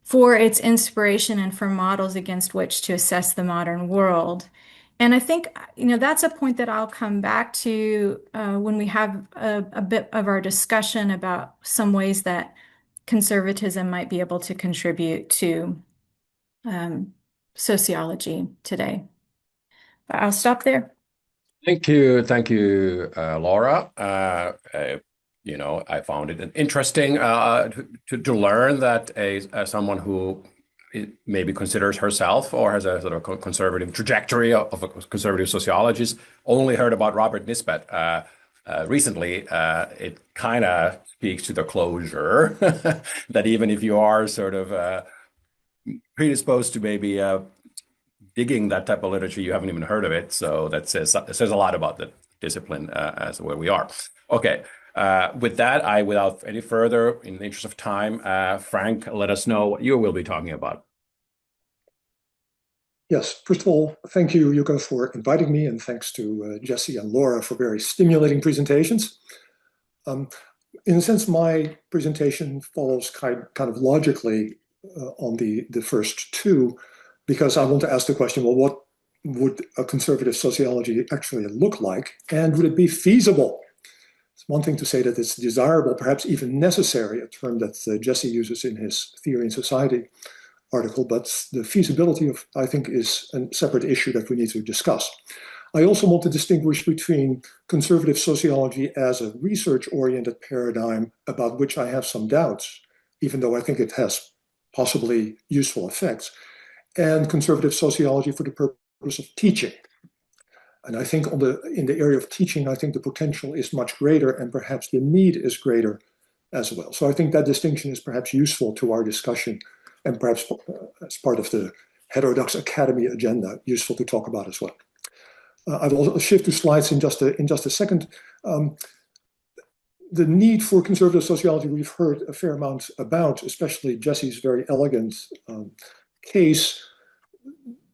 for its inspiration and for models against which to assess the modern world. And I think, that's a point that I'll come back to when we have a bit of our discussion about some ways that conservatism might be able to contribute to sociology today. But I'll stop there. Thank you, Laura. I found it interesting to learn that someone who maybe considers herself or has a sort of conservative trajectory of a conservative sociologist only heard about Robert Nisbet recently. It kind of speaks to the closure that even if you are sort of predisposed to maybe digging that type of literature, you haven't even heard of it. So that says a lot about the discipline as where we are. Okay. With that, without any further, in the interest of time, Frank, let us know what you will be talking about. Yes, first of all, thank you, Yuka, for inviting me, and thanks to Jesse and Laura for very stimulating presentations. In a sense, my presentation follows kind of logically on the first two, because I want to ask the question, well, what would a conservative sociology actually look like? And would it be feasible? It's one thing to say that it's desirable, perhaps even necessary, a term that Jesse uses in his Theory and Society article, but the feasibility of, I think, is a separate issue that we need to discuss. I also want to distinguish between conservative sociology as a research-oriented paradigm about which I have some doubts, even though I think it has possibly useful effects, and conservative sociology for the purpose of teaching. And I think in the area of teaching, I think the potential is much greater and perhaps the need is greater as well. So I think that distinction is perhaps useful to our discussion and perhaps as part of the Heterodox Academy agenda, useful to talk about as well. I will shift to slides in just a second. The need for conservative sociology we've heard a fair amount about, especially Jesse's very elegant case.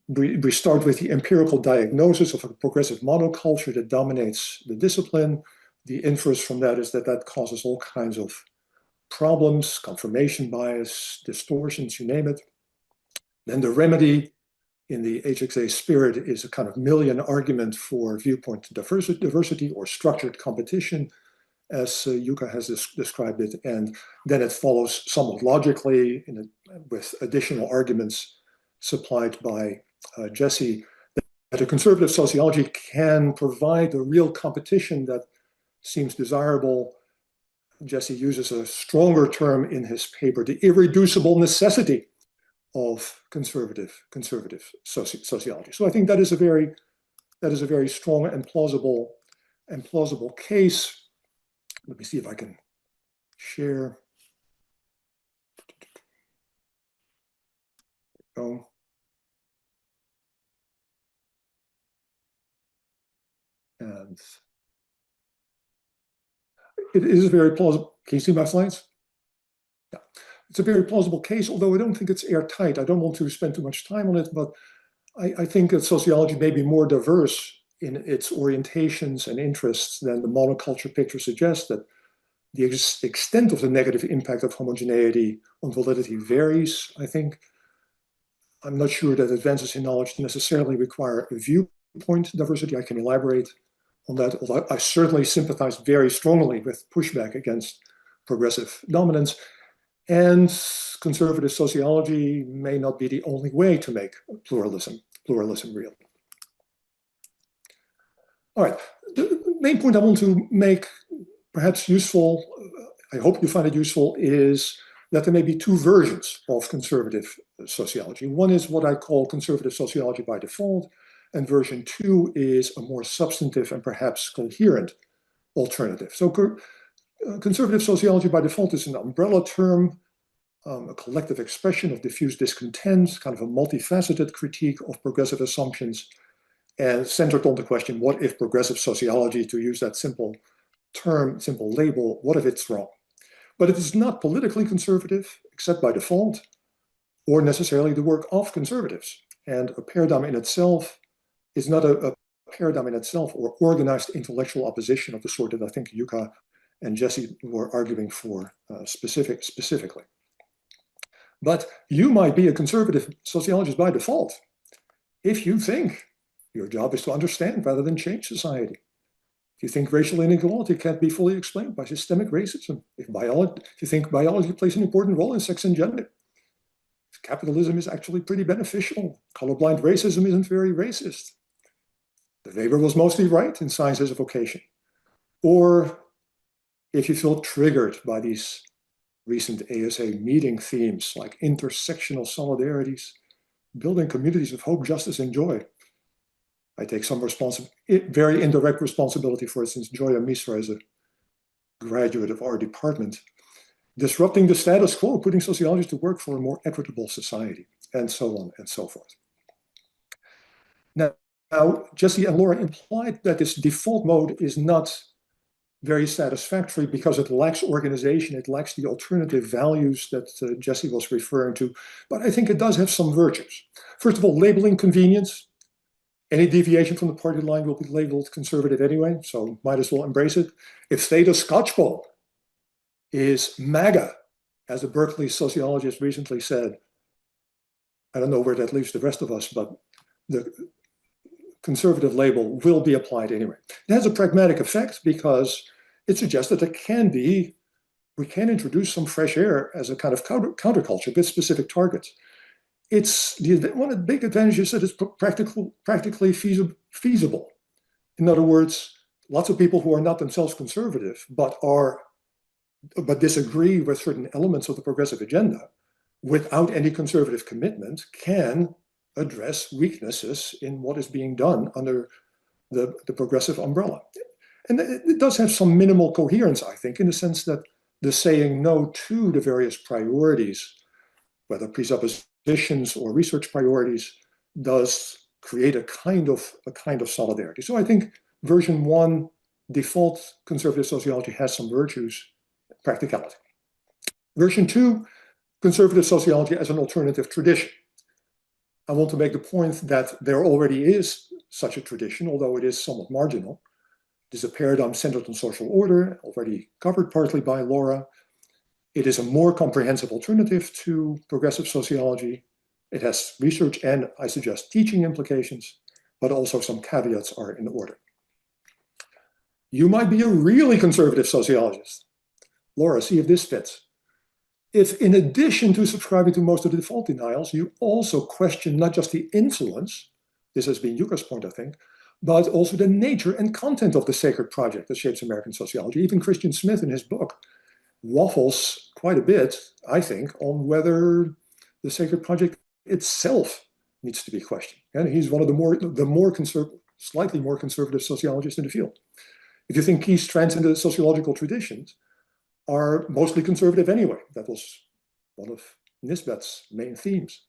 We start with the empirical diagnosis of a progressive monoculture that dominates the discipline. The inference from that is that that causes all kinds of problems, confirmation bias, distortions, you name it. Then the remedy in the HxA spirit is a kind of million argument for viewpoint diversity or structured competition, as Yuka has described it. And then it follows somewhat logically with additional arguments supplied by Jesse, that a conservative sociology can provide a real competition that seems desirable. Jesse uses a stronger term in his paper, the irreducible necessity of conservative sociology. So I think that is a very strong and plausible case. Let me see if I can share. Go. And it is very plausible. Can you see my slides? Yeah. It's a very plausible case, although I don't think it's airtight. I don't want to spend too much time on it, but I think that sociology may be more diverse in its orientations and interests than the monoculture picture suggests. That the extent of the negative impact of homogeneity on validity varies, I think. I'm not sure that advances in knowledge necessarily require a viewpoint diversity. I can elaborate on that, although I certainly sympathize very strongly with pushback against progressive dominance. And conservative sociology may not be the only way to make pluralism real. All right, the main point I want to make, perhaps useful, I hope you find it useful, is that there may be two versions of conservative sociology. One is what I call conservative sociology by default, and version 2 is a more substantive and perhaps coherent alternative. So conservative sociology by default is an umbrella term, a collective expression of diffuse discontent, kind of a multifaceted critique of progressive assumptions, and centered on the question, what if progressive sociology, to use that simple term, simple label, what if it's wrong? But it is not politically conservative, except by default, or necessarily the work of conservatives. And a paradigm in itself is not a paradigm in itself or organized intellectual opposition of the sort that I think Yuka and Jesse were arguing for specifically. But you might be a conservative sociologist by default if you think your job is to understand rather than change society. If you think racial inequality can't be fully explained by systemic racism, if you think biology plays an important role in sex and gender, if capitalism is actually pretty beneficial, colorblind racism isn't very racist, the Weber was mostly right in Science as a Vocation. Or if you feel triggered by these recent ASA meeting themes like intersectional solidarities, building communities of hope, justice, and joy. I take some very indirect responsibility for it, since Joya Misra is a graduate of our department. Disrupting the status quo, putting sociologists to work for a more equitable society, and so on and so forth. Now, Jesse and Laura implied that this default mode is not very satisfactory because it lacks organization, it lacks the alternative values that Jesse was referring to, but I think it does have some virtues. First of all, labeling convenience. Any deviation from the party line will be labeled conservative anyway, so might as well embrace it. If Theta Scotchbowl is MAGA, as a Berkeley sociologist recently said, I don't know where that leaves the rest of us, but the conservative label will be applied anyway. It has a pragmatic effect because it suggests that we can introduce some fresh air as a kind of counterculture with specific targets. One of the big advantages is that it's practically feasible. In other words, lots of people who are not themselves conservative, but disagree with certain elements of the progressive agenda, without any conservative commitment, can address weaknesses in what is being done under the progressive umbrella. And it does have some minimal coherence, I think, in the sense that the saying no to the various priorities, whether presuppositions or research priorities, does create a kind of solidarity. So I think version 1, default conservative sociology, has some virtues, practicality. Version 2, conservative sociology as an alternative tradition. I want to make the point that there already is such a tradition, although it is somewhat marginal. It is a paradigm centered on social order, already covered partly by Laura. It is a more comprehensive alternative to progressive sociology. It has research and, I suggest, teaching implications, but also some caveats are in order. You might be a really conservative sociologist. Laura, see if this fits. If in addition to subscribing to most of the default denials, you also question not just the influence, this has been Yuka's point, I think, but also the nature and content of the sacred project that shapes American sociology. Even Christian Smith in his book waffles quite a bit, I think, on whether the sacred project itself needs to be questioned. And he's one of slightly more conservative sociologists in the field. If you think key strands in the sociological traditions are mostly conservative anyway, that was one of Nisbet's main themes.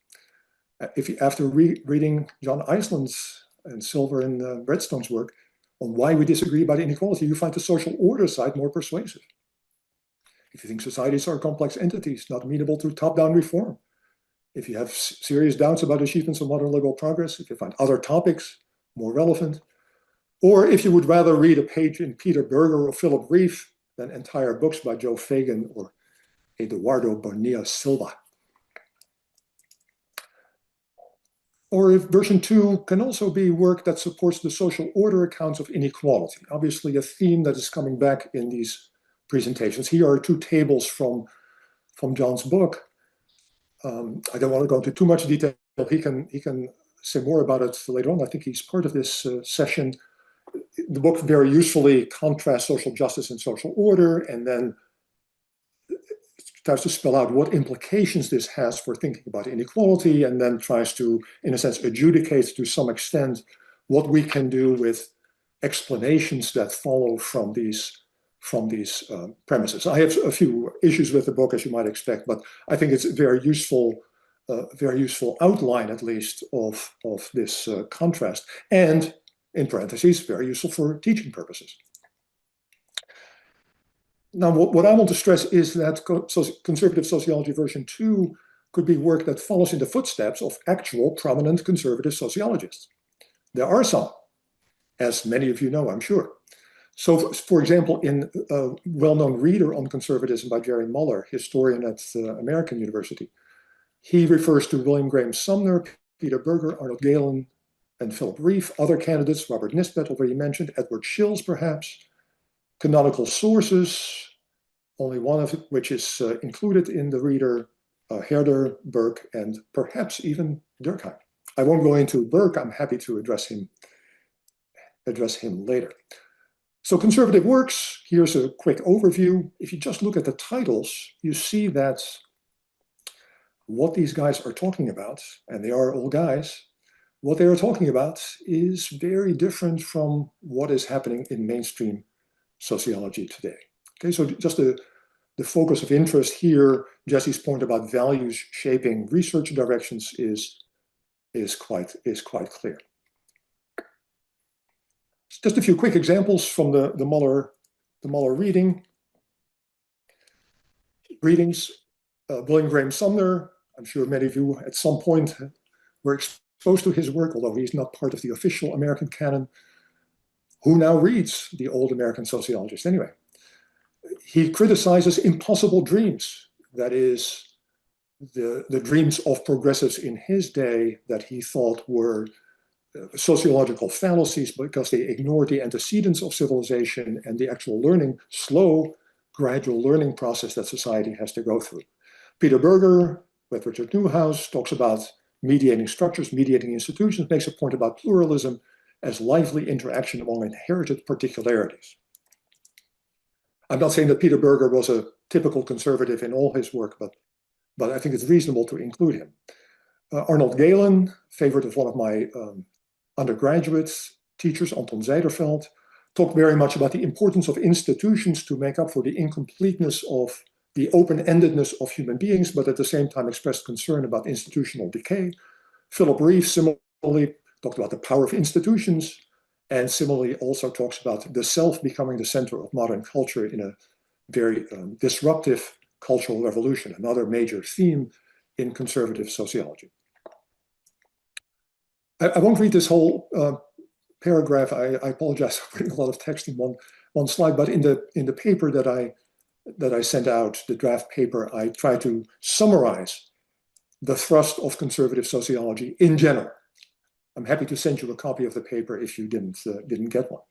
After reading John Iceland's and Silver and Redstone's work on why we disagree about inequality, you find the social order side more persuasive. If you think societies are complex entities, not amenable to top-down reform, if you have serious doubts about achievements of modern liberal progress, if you find other topics more relevant, or if you would rather read a page in Peter Berger or Philip Reeve than entire books by Joe Fagan or Eduardo Bonilla Silva. Or if version 2 can also be work that supports the social order accounts of inequality, obviously a theme that is coming back in these presentations. Here are 2 tables from John's book. I don't want to go into too much detail. He can say more about it later on. I think he's part of this session. The book very usefully contrasts social justice and social order, and then tries to spell out what implications this has for thinking about inequality, and then tries to, in a sense, adjudicate to some extent what we can do with explanations that follow from these premises. I have a few issues with the book, as you might expect, but I think it's a very useful outline, at least, of this contrast, and in parentheses, very useful for teaching purposes. Now, what I want to stress is that conservative sociology version 2 could be work that follows in the footsteps of actual prominent conservative sociologists. There are some, as many of you know, I'm sure. So, for example, in a well-known reader on conservatism by Jerry Muller, historian at American University, he refers to William Graham Sumner, Peter Berger, Arnold Galen, and Philip Reeve. Other candidates, Robert Nisbet, already mentioned, Edward Shills, perhaps. Canonical sources, only one of which is included in the reader, Herder, Burke, and perhaps even Durkheim. I won't go into Burke. I'm happy to address him later. So conservative works, here's a quick overview. If you just look at the titles, you see that what these guys are talking about, and they are all guys, what they are talking about is very different from what is happening in mainstream sociology today. Okay, so just the focus of interest here, Jesse's point about values shaping research directions is quite clear. Just a few quick examples from the Muller readings. William Graham Sumner, I'm sure many of you at some point were exposed to his work, although he's not part of the official American canon. Who now reads the old American sociologist anyway? He criticizes impossible dreams, that is, the dreams of progressives in his day that he thought were sociological fallacies because they ignored the antecedents of civilization and the actual learning, slow, gradual learning process that society has to go through. Peter Berger, with Richard Newhouse, talks about mediating structures, mediating institutions, makes a point about pluralism, as lively interaction among inherited particularities. I'm not saying that Peter Berger was a typical conservative in all his work, but I think it's reasonable to include him. Arnold Galen, favorite of one of my undergraduates, teachers, Anton Zijderveld, talked very much about the importance of institutions to make up for the incompleteness of the open-endedness of human beings, but at the same time expressed concern about institutional decay. Philip Reeve similarly talked about the power of institutions, and similarly also talks about the self becoming the center of modern culture in a very disruptive cultural revolution, another major theme in conservative sociology. I won't read this whole paragraph. I apologize for putting a lot of text in one slide, but in the paper that I sent out, the draft paper, I try to summarize the thrust of conservative sociology in general. I'm happy to send you a copy of the paper if you didn't get one.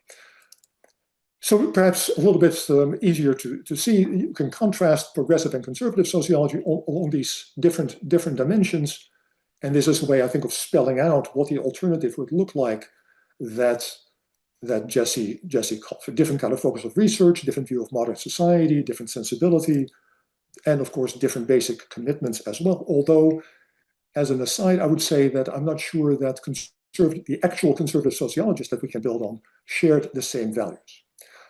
So perhaps a little bit easier to see, you can contrast progressive and conservative sociology along these different dimensions. And this is a way, I think, of spelling out what the alternative would look like that Jesse called for. Different kind of focus of research, different view of modern society, different sensibility, and of course, different basic commitments as well. Although, as an aside, I would say that I'm not sure that the actual conservative sociologists that we can build on shared the same values.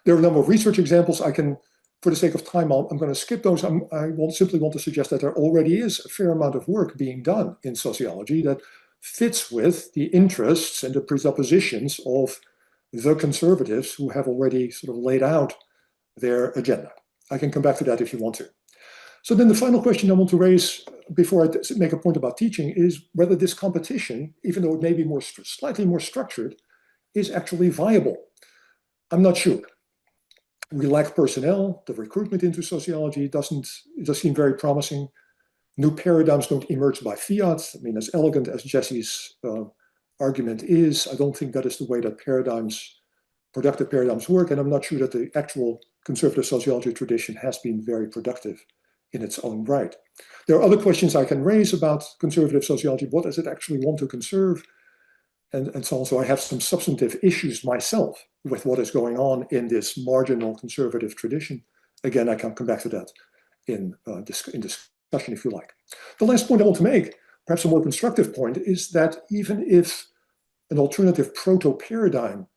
There are a number of research examples. I can, for the sake of time, I'm going to skip those. Simply want to suggest that there already is a fair amount of work being done in sociology that fits with the interests and the presuppositions of the conservatives who have already sort of laid out their agenda. I can come back to that if you want to. So then the final question I want to raise before I make a point about teaching is whether this competition, even though it may be slightly more structured, is actually viable. I'm not sure. We lack personnel. The recruitment into sociology does seem very promising. New paradigms don't emerge by fiat. I mean, as elegant as Jesse's argument is, I don't think that is the way that productive paradigms work. And I'm not sure that the actual conservative sociology tradition has been very productive in its own right. There are other questions I can raise about conservative sociology. What does it actually want to conserve? And so on. So I have some substantive issues myself with what is going on in this marginal conservative tradition. Again, I can come back to that in discussion if you like. The last point I want to make, perhaps a more constructive point, is that even if an alternative proto-paradigm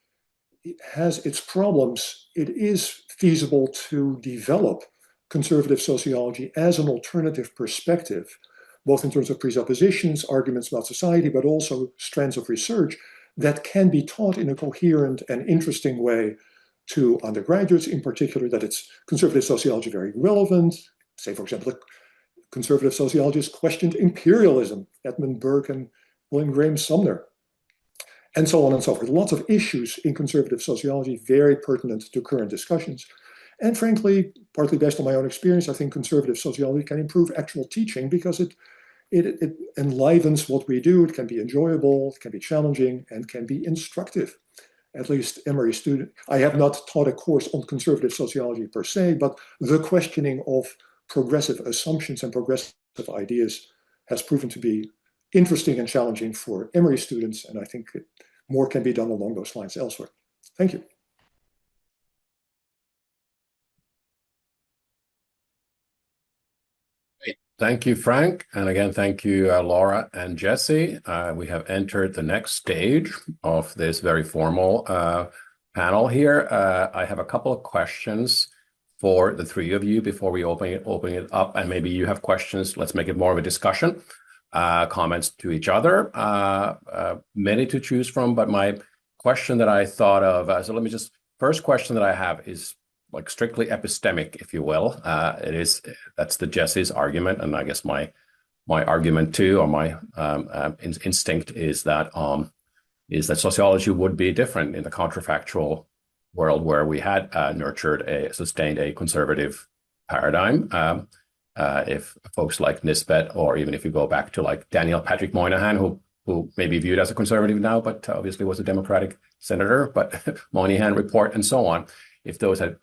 has its problems, it is feasible to develop conservative sociology as an alternative perspective, both in terms of presuppositions, arguments about society, but also strands of research that can be taught in a coherent and interesting way to undergraduates, in particular that it's conservative sociology very relevant. Say, for example, a conservative sociologist questioned imperialism, Edmund Burke and William Graham Sumner, and so on and so forth. Lots of issues in conservative sociology, very pertinent to current discussions. And frankly, partly based on my own experience, I think conservative sociology can improve actual teaching because it enlivens what we do. It can be enjoyable, it can be challenging, and can be instructive. At least Emory student, I have not taught a course on conservative sociology per se, but the questioning of progressive assumptions and progressive ideas has proven to be interesting and challenging for Emory students, and I think more can be done along those lines elsewhere. Thank you. Thank you, Frank. And again, thank you, Laura and Jesse. We have entered the next stage of this very formal panel here. I have a couple of questions for the three of you before we open it up. And maybe you have questions. Let's make it more of a discussion, comments to each other. Many to choose from, but my question that I thought of, so let me just, first question that I have is like strictly epistemic, if you will. That's the Jesse's argument, and I guess my argument too, or my instinct is that sociology would be different in the counterfactual world where we had sustained a conservative paradigm. If folks like Nisbet, or even if you go back to like Daniel Patrick Moynihan, who may be viewed as a conservative now, but obviously was a Democratic senator, but Moynihan Report and so on, if those had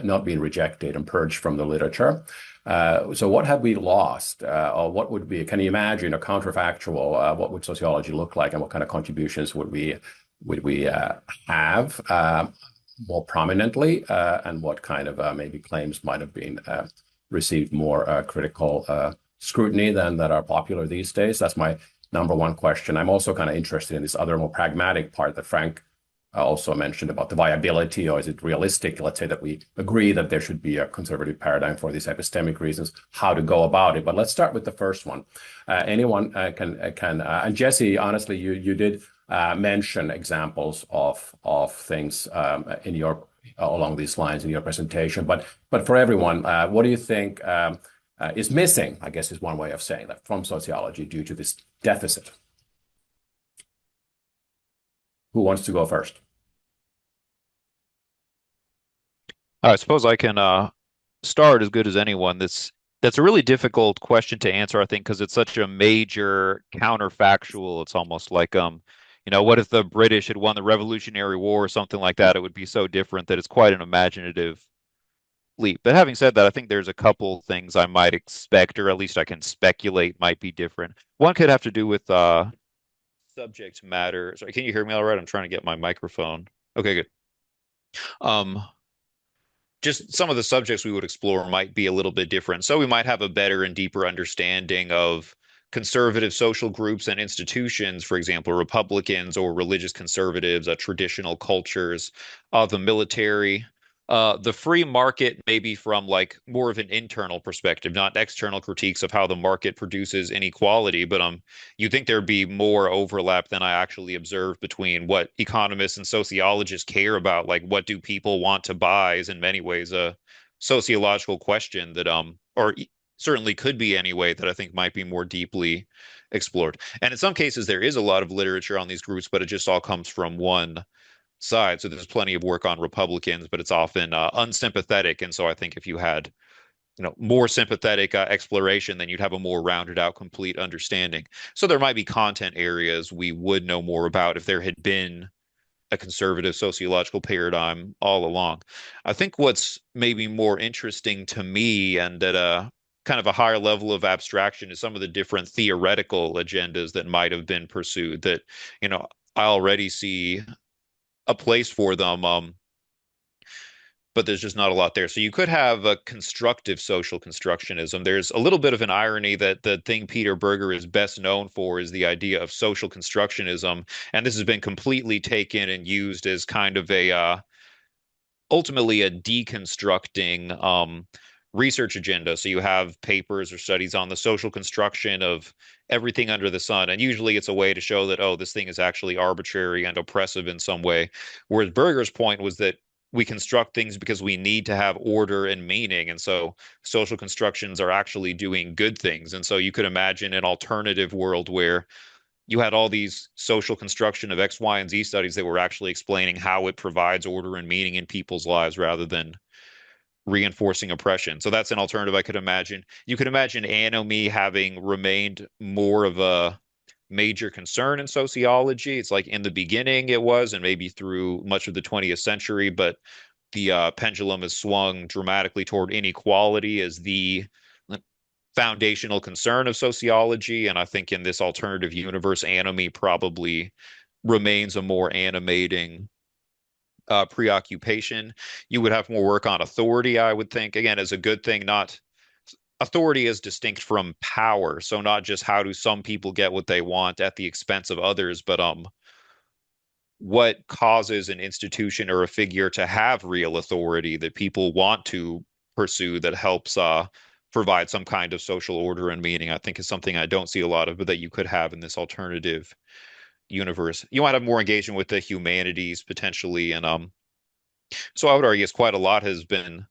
not been rejected and purged from the literature. So what have we lost? Or what would be, can you imagine a counterfactual, what would sociology look like, and what kind of contributions would we would we have more prominently, and what kind of maybe claims might have been received more critical scrutiny than that are popular these days? That's my number one question. I'm also kind of interested in this other more pragmatic part that Frank also mentioned about the viability, or is it realistic, let's say, that we agree that there should be a conservative paradigm for these epistemic reasons, how to go about it. But let's start with the first one. Anyone can, and Jesse, honestly, you did mention examples of things in your along these lines in your presentation. But for everyone, what do you think is missing, I guess is one way of saying that, from sociology due to this deficit? Who wants to go first? I suppose I can start as good as anyone. That's a really difficult question to answer, I think, because it's such a major counterfactual. It's almost like what if the British had won the Revolutionary War or something like that? It would be so different that it's quite an imaginative leap. But having said that, I think there's a couple things I might expect, or at least I can speculate might be different. One could have to do with subject matter. Sorry, can you hear me all right? I'm trying to get my microphone. Okay, good. Um, just some of the subjects we would explore might be a little bit different. So we might have a better and deeper understanding of conservative social groups and institutions, for example, Republicans or religious conservatives, traditional cultures, the military, the free market, maybe from like more of an internal perspective, not external critiques of how the market produces inequality, but you think there'd be more overlap than I actually observe between what economists and sociologists care about, like what do people want to buy, is in many ways a sociological question that certainly could be anyway, that I think might be more deeply explored. And in some cases, there is a lot of literature on these groups, but it just all comes from one side. So there's plenty of work on Republicans, but it's often unsympathetic. And so I think if you had more sympathetic exploration, then you'd have a more rounded out, complete understanding. So there might be content areas we would know more about if there had been a conservative sociological paradigm all along. I think what's maybe more interesting to me, and at a kind of a higher level of abstraction, is some of the different theoretical agendas that might have been pursued that, I already see a place for them. But there's just not a lot there. So you could have a constructive social constructionism. There's a little bit of an irony that the thing Peter Berger is best known for is the idea of social constructionism. And this has been completely taken and used as kind of a ultimately a deconstructing research agenda. So you have papers or studies on the social construction of everything under the sun. And usually it's a way to show that, oh, this thing is actually arbitrary and oppressive in some way. Whereas Berger's point was that we construct things because we need to have order and meaning. And so social constructions are actually doing good things. And so you could imagine an alternative world where you had all these social construction of X, Y, and Z studies that were actually explaining how it provides order and meaning in people's lives rather than reinforcing oppression. So that's an alternative I could imagine. You could imagine anomie having remained more of a major concern in sociology. It's like in the beginning it was, and maybe through much of the 20th century, but the pendulum has swung dramatically toward inequality as the foundational concern of sociology. And I think in this alternative universe, anomie probably remains a more animating preoccupation. You would have more work on authority, I would think, again, as a good thing, not authority is distinct from power. So not just how do some people get what they want at the expense of others, but what causes an institution or a figure to have real authority that people want to pursue that helps provide some kind of social order and meaning, I think is something I don't see a lot of, but that you could have in this alternative universe. You might have more engagement with the humanities potentially, and so I would argue quite a lot has been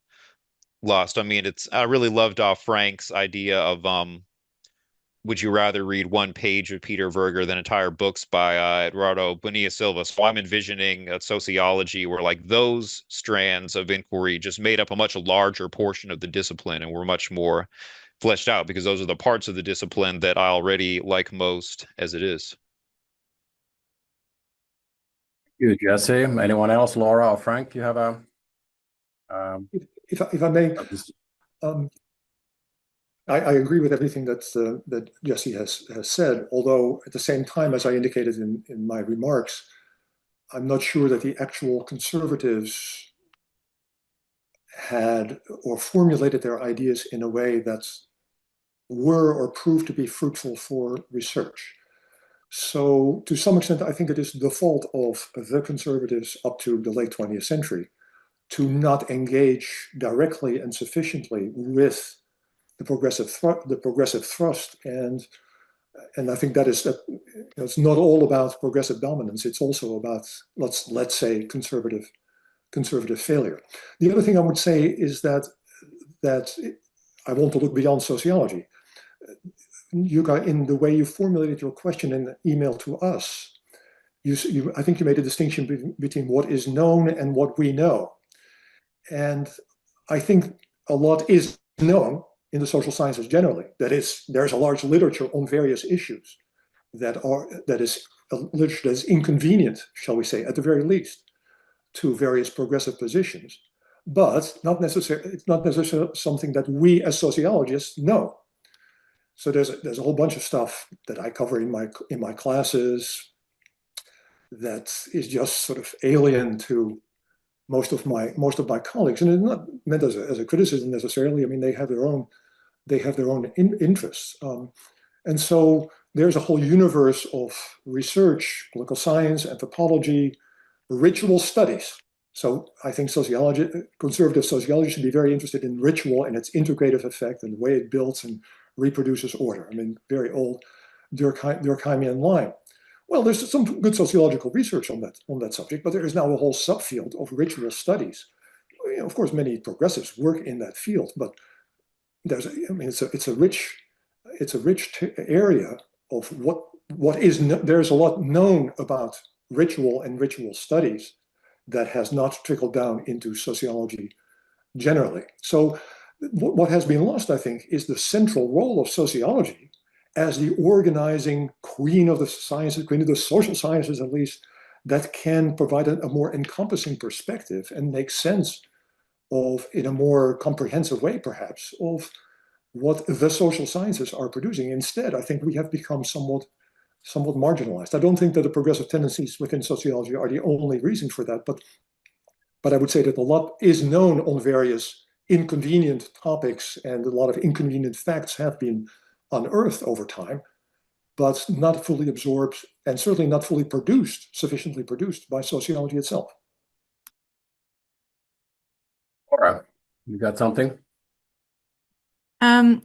lost. I mean, I really loved Frank's idea of would you rather read one page of Peter Berger than entire books by Eduardo Bonilla Silva? So I'm envisioning a sociology where like those strands of inquiry just made up a much larger portion of the discipline and were much more fleshed out because those are the parts of the discipline that I already like most as it is. You, Jesse. Anyone else, Laura or Frank? You have a if I may, I agree with everything that Jesse has said, although at the same time, as I indicated in my remarks, I'm not sure that the actual conservatives had or formulated their ideas in a way that were or proved to be fruitful for research. So to some extent, I think it is the fault of the conservatives up to the late 20th century to not engage directly and sufficiently with the progressive thrust. And I think that is that it's not all about progressive dominance. It's also about, let's say, conservative failure. The other thing I would say is that I want to look beyond sociology. Yuka, in the way you formulated your question in the email to us, I think you made a distinction between what is known and what we know. And I think a lot is known in the social sciences generally. That is, there's a large literature on various issues that is a literature that is inconvenient, shall we say, at the very least, to various progressive positions, but it's not necessarily something that we as sociologists know. So there's a whole bunch of stuff that I cover in my classes that is just sort of alien to most of my colleagues, and it's not meant as a criticism necessarily. I mean, they have their own interests, and so there's a whole universe of research, political science, anthropology, ritual studies. So I think conservative sociology should be very interested in ritual and its integrative effect and the way it builds and reproduces order. I mean, very old Durkheimian line. Well, there's some good sociological research on that subject, but there is now a whole subfield of ritual studies. You know, of course, many progressives work in that field, but it's a rich area of what is. There's a lot known about ritual and ritual studies that has not trickled down into sociology generally. So what has been lost, I think, is the central role of sociology as the organizing queen of the sciences, queen of the social sciences at least, that can provide a more encompassing perspective and make sense of, in a more comprehensive way perhaps, of what the social sciences are producing. Instead, I think we have become somewhat marginalized. I don't think that the progressive tendencies within sociology are the only reason for that, but I would say that a lot is known on various inconvenient topics, and a lot of inconvenient facts have been unearthed over time, but not fully absorbed and certainly not fully sufficiently produced by sociology itself. Laura, you got something?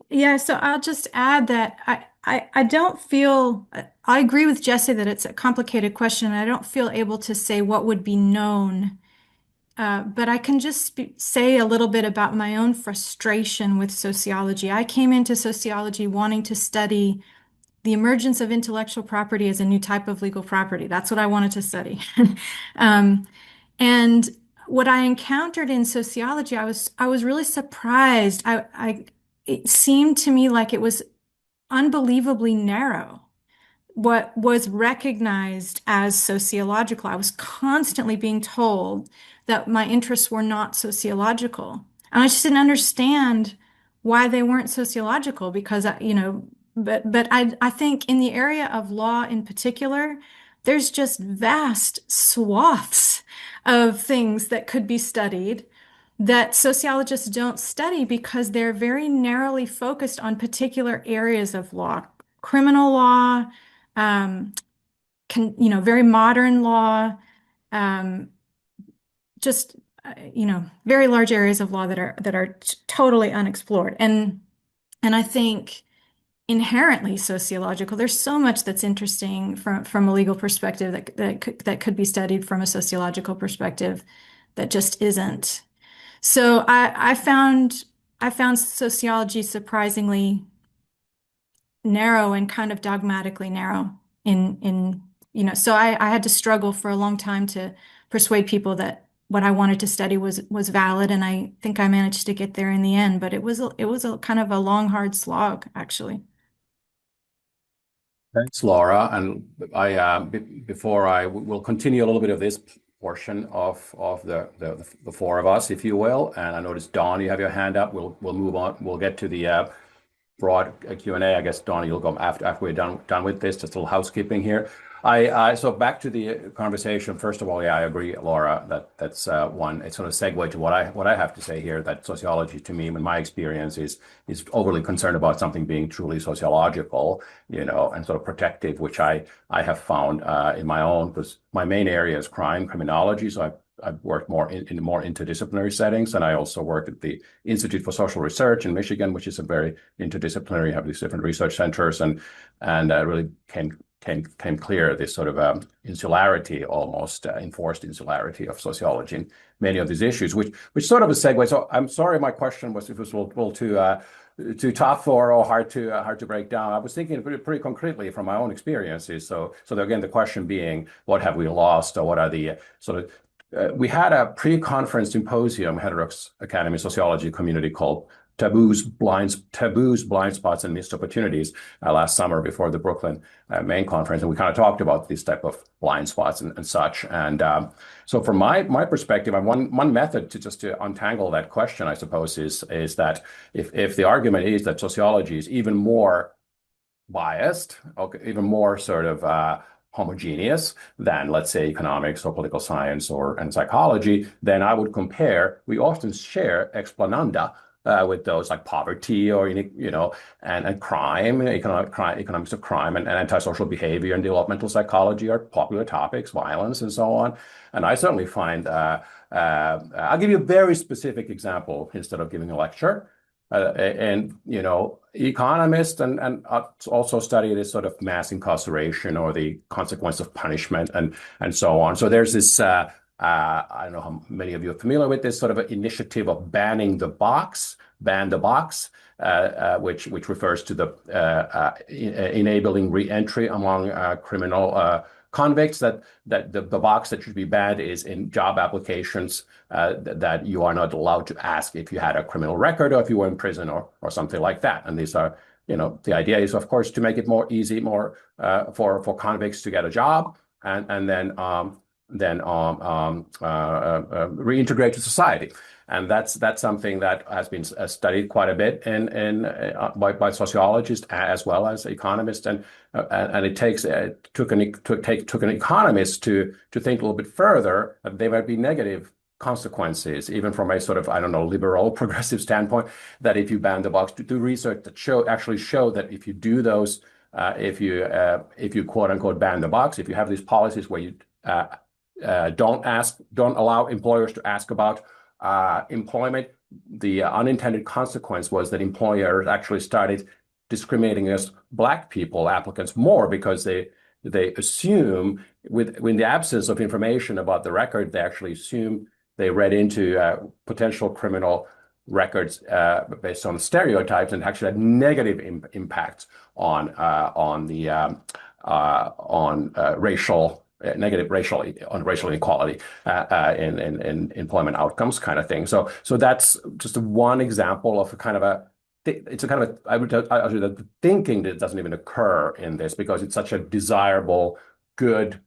Yeah, so I'll just add that I don't feel, I agree with Jesse that it's a complicated question. I don't feel able to say what would be known, but I can just say a little bit about my own frustration with sociology. I came into sociology wanting to study the emergence of intellectual property as a new type of legal property. That's what I wanted to study. And what I encountered in sociology, I was really surprised. It seemed to me like it was unbelievably narrow what was recognized as sociological. I was constantly being told that my interests were not sociological. And I just didn't understand why they weren't sociological because, but I think in the area of law in particular, there's just vast swaths of things that could be studied that sociologists don't study because they're very narrowly focused on particular areas of law, criminal law, very modern law, um, just very large areas of law that are totally unexplored. And I think inherently sociological. There's so much that's interesting from a legal perspective that could be studied from a sociological perspective that just isn't. So I found sociology surprisingly narrow and kind of dogmatically narrow so I had to struggle for a long time to persuade people that what I wanted to study was valid, and I think I managed to get there in the end, but it was a kind of a long, hard slog, actually. Thanks, Laura. And before I will continue a little bit of this portion of the four of us, if you will. And I noticed, Dawn, you have your hand up. We'll move on. We'll get to the broad Q&A. I guess, Dawn, you'll go after we're done with this. Just a little housekeeping here. So back to the conversation. First of all, yeah, I agree, Laura, that's one. It's sort of segue to what I have to say here. That sociology, to me, in my experience, is overly concerned about something being truly sociological, and sort of protective, which I have found in my own, because my main area is crime, criminology. So I've worked more in more interdisciplinary settings, and I also worked at the Institute for Social Research in Michigan, which is a very interdisciplinary. You have these different research centers, and really came clear this sort of insularity, almost enforced insularity of sociology in many of these issues, which sort of a segue. So I'm sorry, my question was, if it was a little too tough or hard to break down. I was thinking pretty concretely from my own experiences. So again, the question being, what have we lost, or what are the sort of we had a pre-conference symposium, Heterodox Academy Sociology community, called Taboos, Blind Spots, and Missed Opportunities last summer before the Brooklyn main conference. And we kind of talked about these type of blind spots and such. And so from my perspective, one method to untangle that question, I suppose, is that if the argument is that sociology is even more biased, okay, even more sort of homogeneous than, let's say, economics or political science and psychology, then I would compare. We often share explananda with those, like poverty or and crime, economics of crime, and antisocial behavior and developmental psychology are popular topics, violence and so on. And I certainly find I'll give you a very specific example instead of giving a lecture. Economists and also study this sort of mass incarceration or the consequence of punishment and so on. So there's this, I don't know how many of you are familiar with this sort of initiative of ban the box, which refers to the enabling re-entry among criminal convicts, that the box that should be banned is in job applications, that you are not allowed to ask if you had a criminal record or if you were in prison or something like that. And these are, the idea is, of course, to make it more easy, for convicts to get a job and then reintegrate to society. And that's something that has been studied quite a bit by sociologists as well as economists, and it took an economist to think a little bit further that there might be negative consequences, even from a sort of, I don't know, liberal progressive standpoint, that if you ban the box, to do research that actually show that if you do those, if you quote unquote ban the box, if you have these policies where you don't allow employers to ask about employment, the unintended consequence was that employers actually started discriminating against Black people applicants more, because they assume, in the absence of information about the record, they actually assume, they read into potential criminal records based on stereotypes, and actually had negative impacts on racial inequality in employment outcomes, kind of thing. So that's just one example of I would argue that the thinking that doesn't even occur in this, because it's such a desirable, good,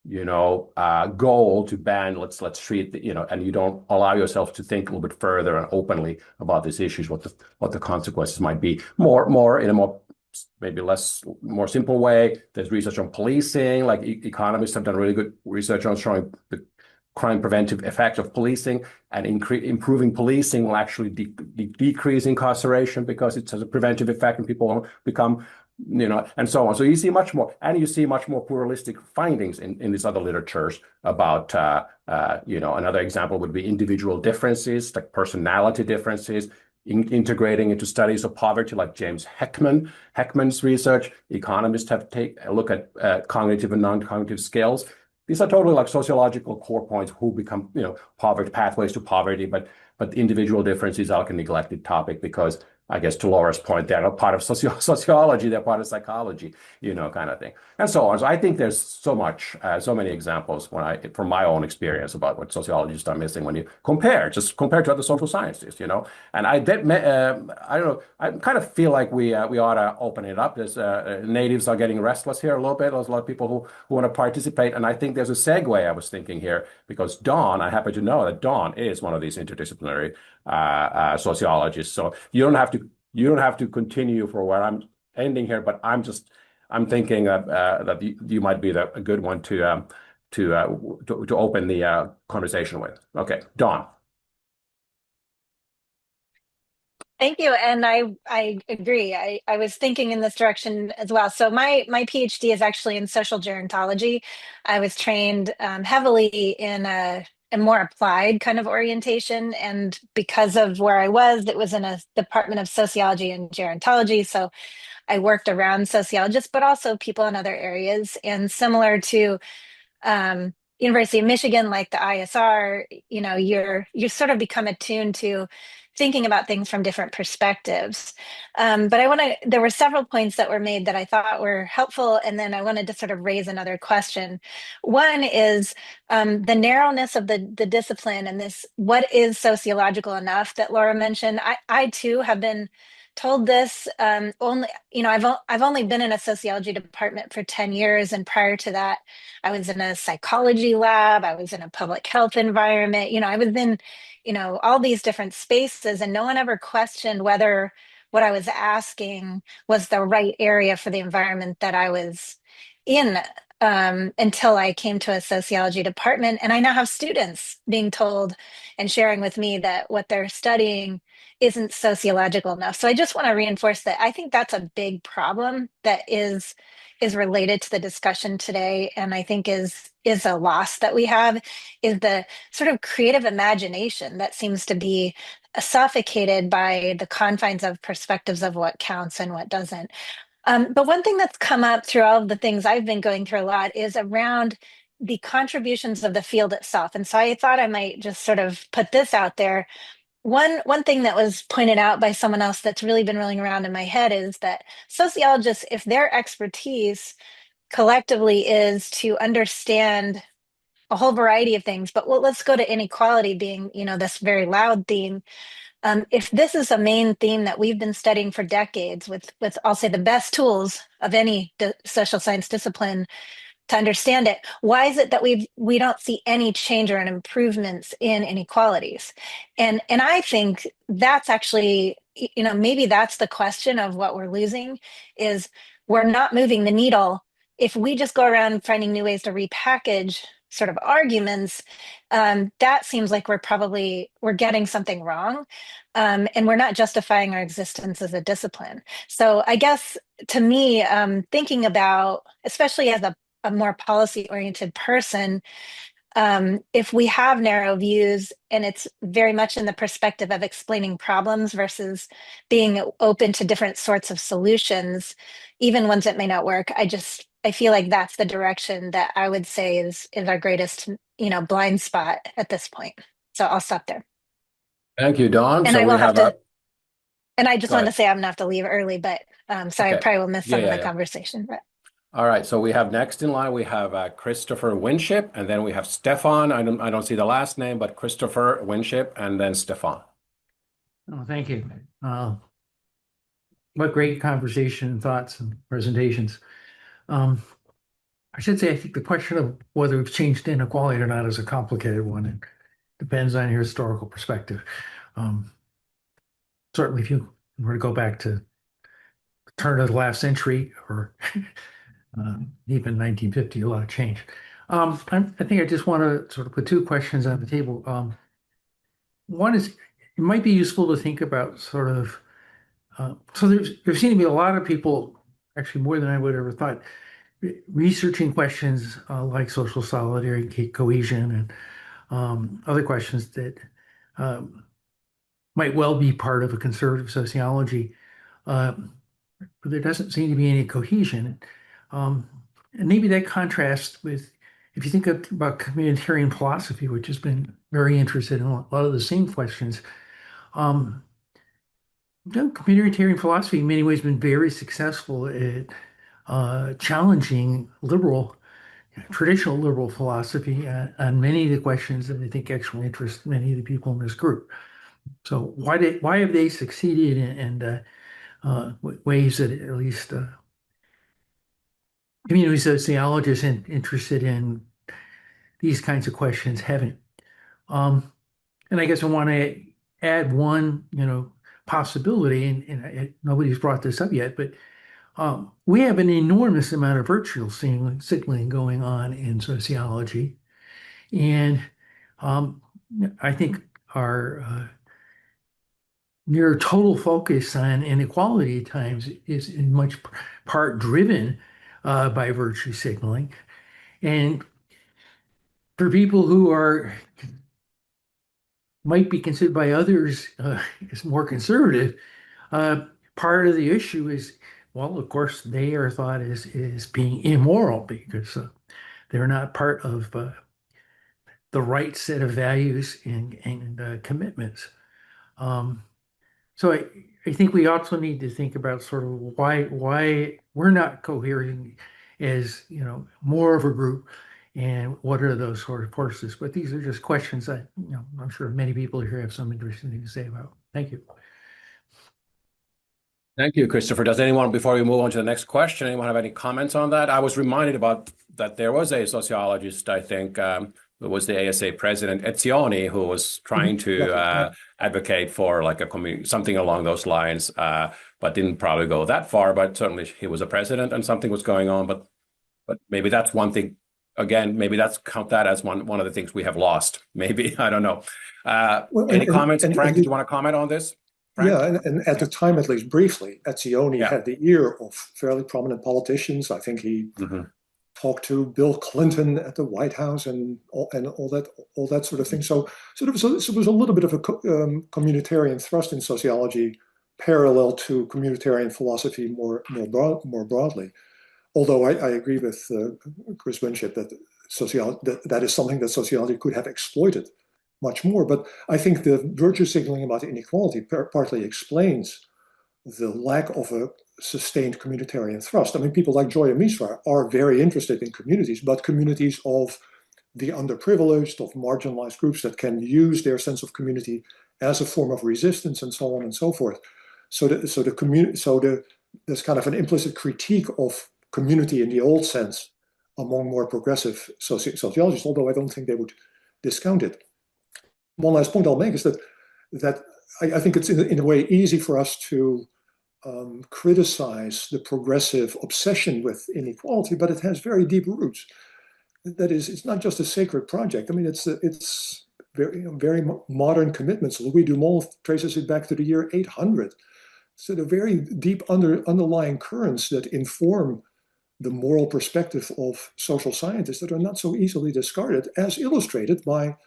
goal to ban. Let's treat and you don't allow yourself to think a little bit further and openly about these issues, what the consequences might be, more in a more simple way. There's research on policing, like economists have done really good research on showing the crime preventive effect of policing, and improving policing will actually decrease incarceration, because it has a preventive effect and people won't become, and so on. So you see much more, and you see much more pluralistic findings in these other literatures about, another example would be individual differences, like personality differences, integrating into studies of poverty, like James Heckman's research. Economists have a look at cognitive and non-cognitive skills. These are totally like sociological core points, who become, poverty, pathways to poverty, but individual differences are like a neglected topic, because I guess, to Laura's point, they're not part of sociology, they're part of psychology, kind of thing, and so on. So I think there's so many examples from my own experience about what sociologists are missing when you compare to other social sciences, And I don't know, I kind of feel like we ought to open it up. There's natives are getting restless here a little bit. There's a lot of people who want to participate, and I think there's a segue I was thinking here, because Dawn, I happen to know that Dawn is one of these interdisciplinary sociologists. So you don't have to continue for where I'm ending here, but I'm just I'm thinking that you might be a good one to open the conversation with. Okay, Dawn. Thank you. And I agree. I was thinking in this direction as well. So my PhD is actually in social gerontology. I was trained heavily in a more applied kind of orientation. And because of where I was, it was in a department of sociology and gerontology. So I worked around sociologists, but also people in other areas. And similar to University of Michigan, like the ISR, you sort of become attuned to thinking about things from different perspectives. But there were several points that were made that I thought were helpful. And then I wanted to sort of raise another question. One is the narrowness of the discipline and this, what is sociological enough that Laura mentioned. I too have been told this only, I've only been in a sociology department for 10 years. And prior to that, I was in a psychology lab. I was in a public health environment. I was in, all these different spaces, and no one ever questioned whether what I was asking was the right area for the environment that I was in, until I came to a sociology department. And I now have students being told and sharing with me that what they're studying isn't sociological enough. So I just want to reinforce that I think that's a big problem that is related to the discussion today, and I think is a loss that we have, is the sort of creative imagination that seems to be suffocated by the confines of perspectives of what counts and what doesn't. But one thing that's come up through all of the things I've been going through a lot is around the contributions of the field itself. And so I thought I might just sort of put this out there. One thing that was pointed out by someone else that's really been rolling around in my head is that sociologists, if their expertise collectively is to understand a whole variety of things, but let's go to inequality being, this very loud theme. If this is a main theme that we've been studying for decades with I'll say the best tools of any social science discipline to understand it, why is it that we don't see any change or improvements in inequalities? And I think that's actually, maybe that's the question of what we're losing, is we're not moving the needle. If we just go around finding new ways to repackage sort of arguments, that seems like we're getting something wrong. And we're not justifying our existence as a discipline. So I guess to me, thinking about, especially as a more policy-oriented person, if we have narrow views and it's very much in the perspective of explaining problems versus being open to different sorts of solutions, even ones that may not work, I feel like that's the direction that I would say is our greatest, blind spot at this point. So I'll stop there. Thank you, Dawn. And So I will we have to, and I just Go want to ahead. say I'm gonna have to leave early, but so I Okay. probably will miss some of Yeah, the yeah. conversation. But All right, so we have next in line, we have Christopher Winship, and then we have Stefan. I don't see the last name, but Christopher Winship, and then Stefan. Oh, thank you. What great conversation and thoughts and presentations. I should say, I think the question of whether we've changed inequality or not is a complicated one. It depends on your historical perspective. Certainly, if you were to go back to the turn of the last century or even 1950, a lot of change. I think I just want to sort of put two questions on the table. One is, it might be useful to think about sort of, so there seem to be a lot of people, actually more than I would ever thought, researching questions like social solidarity, cohesion, and other questions that might well be part of a conservative sociology, but there doesn't seem to be any cohesion. And maybe that contrasts with, if you think about communitarian philosophy, which has been very interested in a lot of the same questions, communitarian philosophy in many ways has been very successful at challenging traditional liberal philosophy on many of the questions that I think actually interest many of the people in this group. So why have they succeeded in ways that at least community sociologists interested in these kinds of questions haven't? And I guess I want to add one, possibility, and nobody's brought this up yet, but We have an enormous amount of virtual signaling going on in sociology. And I think our near total focus on inequality at times is in much part driven by virtue signaling. And for people who might be considered by others as more conservative, part of the issue is, well, of course, they are thought as being immoral because they're not part of the right set of values and commitments. So I think we also need to think about sort of why we're not cohering as, more of a group, and what are those sort of forces. But these are just questions that, I'm sure many people here have some interesting things to say about. Thank you. Thank you, Christopher. Does anyone, before we move on to the next question, anyone have any comments on that? I was reminded about that there was a sociologist, I think, who was the ASA president, Etzioni, who was trying to advocate for like something along those lines, but didn't probably go that far. But certainly he was a president and something was going on. But maybe that's one thing. Again, maybe count that as one of the things we have lost. Maybe, I don't know. Any comments? Frank, did you want to comment on this? Frank? Yeah, and at the time, at least briefly, Etzioni had the ear of fairly prominent politicians. I think he talked to Bill Clinton at the White House and all that sort of thing. So there was a little bit of a communitarian thrust in sociology, parallel to communitarian philosophy more broadly. Although I agree with Chris Winship that that is something that sociology could have exploited much more. But I think the virtue signaling about inequality partly explains the lack of a sustained communitarian thrust. I mean, people like Joy and Misra are very interested in communities, but communities of the underprivileged, of marginalized groups that can use their sense of community as a form of resistance and so on and so forth. So there's kind of an implicit critique of community in the old sense among more progressive sociologists, although I don't think they would discount it. One last point I'll make is that I think it's in a way easy for us to criticize the progressive obsession with inequality, but it has very deep roots. That is, it's not just a sacred project. I mean, it's very modern commitments. Louis Dumont traces it back to the year 800. So the very deep underlying currents that inform the moral perspective of social scientists that are not so easily discarded, as illustrated by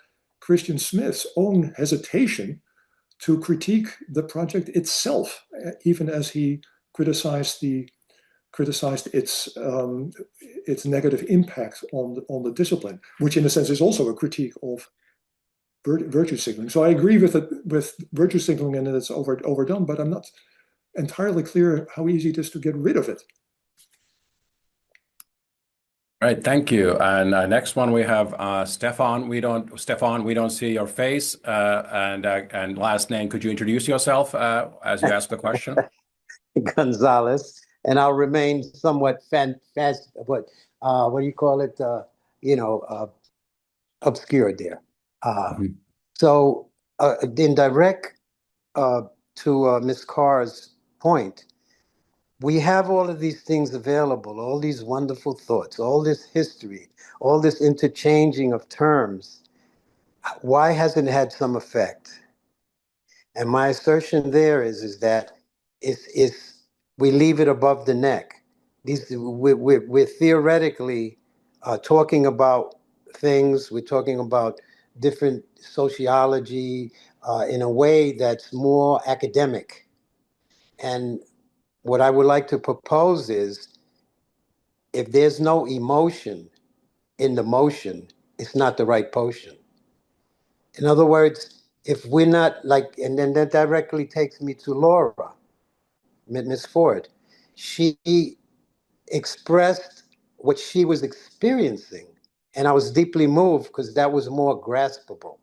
Christian Smith's own hesitation to critique the project itself, even as he criticized its negative impact on the discipline, which in a sense is also a critique of virtue signaling. So I agree with virtue signaling and that it's overdone, but I'm not entirely clear how easy it is to get rid of it. All right, thank you. And next one we have Stefan. We don't see your face and last name. Could you introduce yourself as you ask the question? Gonzalez, and I'll remain somewhat what do you call it? Obscure there. So in direct to Ms. Carr's point, we have all of these things available, all these wonderful thoughts, all this history, all this interchanging of terms. Why hasn't it had some effect? And my assertion there is that we leave it above the neck. We're theoretically talking about things. We're talking about different sociology in a way that's more academic. And what I would like to propose is, if there's no emotion in the motion, it's not the right potion. In other words, if we're not and then that directly takes me to Laura, Miss Ford. She expressed what she was experiencing, and I was deeply moved because that was more graspable.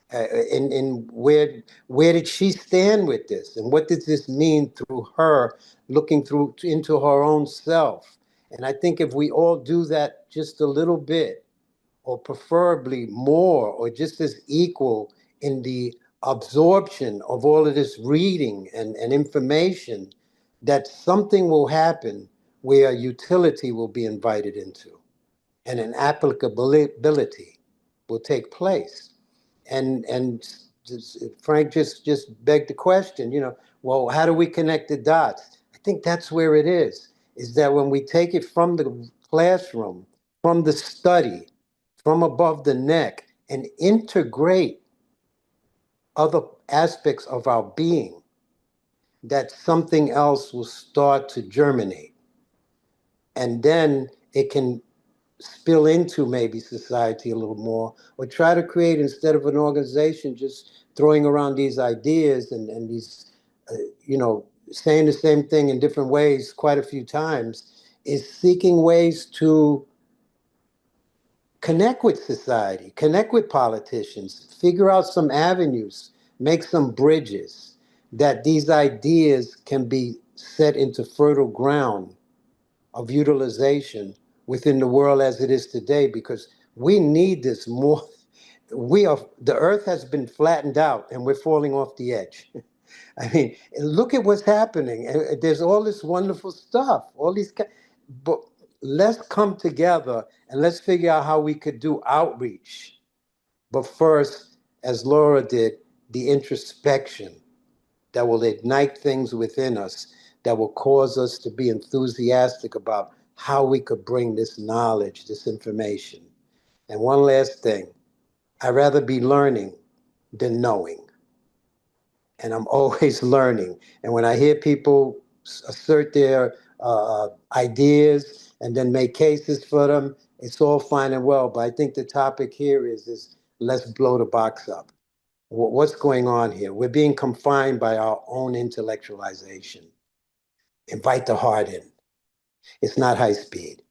And where did she stand with this, and what did this mean through her looking into her own self? And I think if we all do that just a little bit, or preferably more, or just as equal in the absorption of all of this reading and information, that something will happen where utility will be invited into and an applicability will take place. And Frank just begged the question, well, how do we connect the dots? I think that's where it is that when we take it from the classroom, from the study, from above the neck, and integrate other aspects of our being, that something else will start to germinate. And then it can spill into maybe society a little more, or try to create, instead of an organization just throwing around these ideas and these, saying the same thing in different ways quite a few times, is seeking ways to connect with society, connect with politicians, figure out some avenues, make some bridges, that these ideas can be set into fertile ground of utilization within the world as it is today, because we need this more. The earth has been flattened out and we're falling off the edge. I mean, look at what's happening. There's all this wonderful stuff, but let's come together and let's figure out how we could do outreach. But first, as Laura did, the introspection that will ignite things within us, that will cause us to be enthusiastic about how we could bring this knowledge, this information. And one last thing, I'd rather be learning than knowing. And I'm always learning. And when I hear people assert their ideas and then make cases for them, it's all fine and well. But I think the topic here is let's blow the box up. What's going on here? We're being confined by our own intellectualization. Invite the heart in. It's not high speed.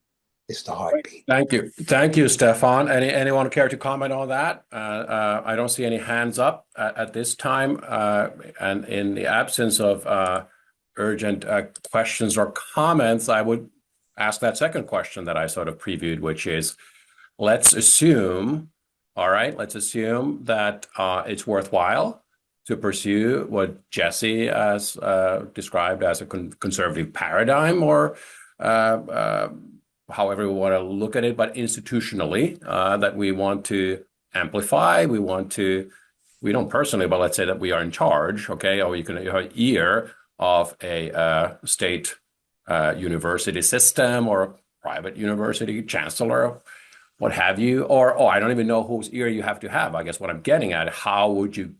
It's the heartbeat. Thank you, Stefan. Anyone care to comment on that? I don't see any hands up at this time. And in the absence of urgent questions or comments, I would ask that second question that I sort of previewed, which is, let's assume that it's worthwhile to pursue what Jesse has described as a conservative paradigm, or however we want to look at it, but institutionally, that we want to amplify, we don't personally, but let's say that we are in charge, okay, or you can have ear of a state university system or private university chancellor, what have you, or I don't even know whose ear you have to have. I guess what I'm getting at, how would you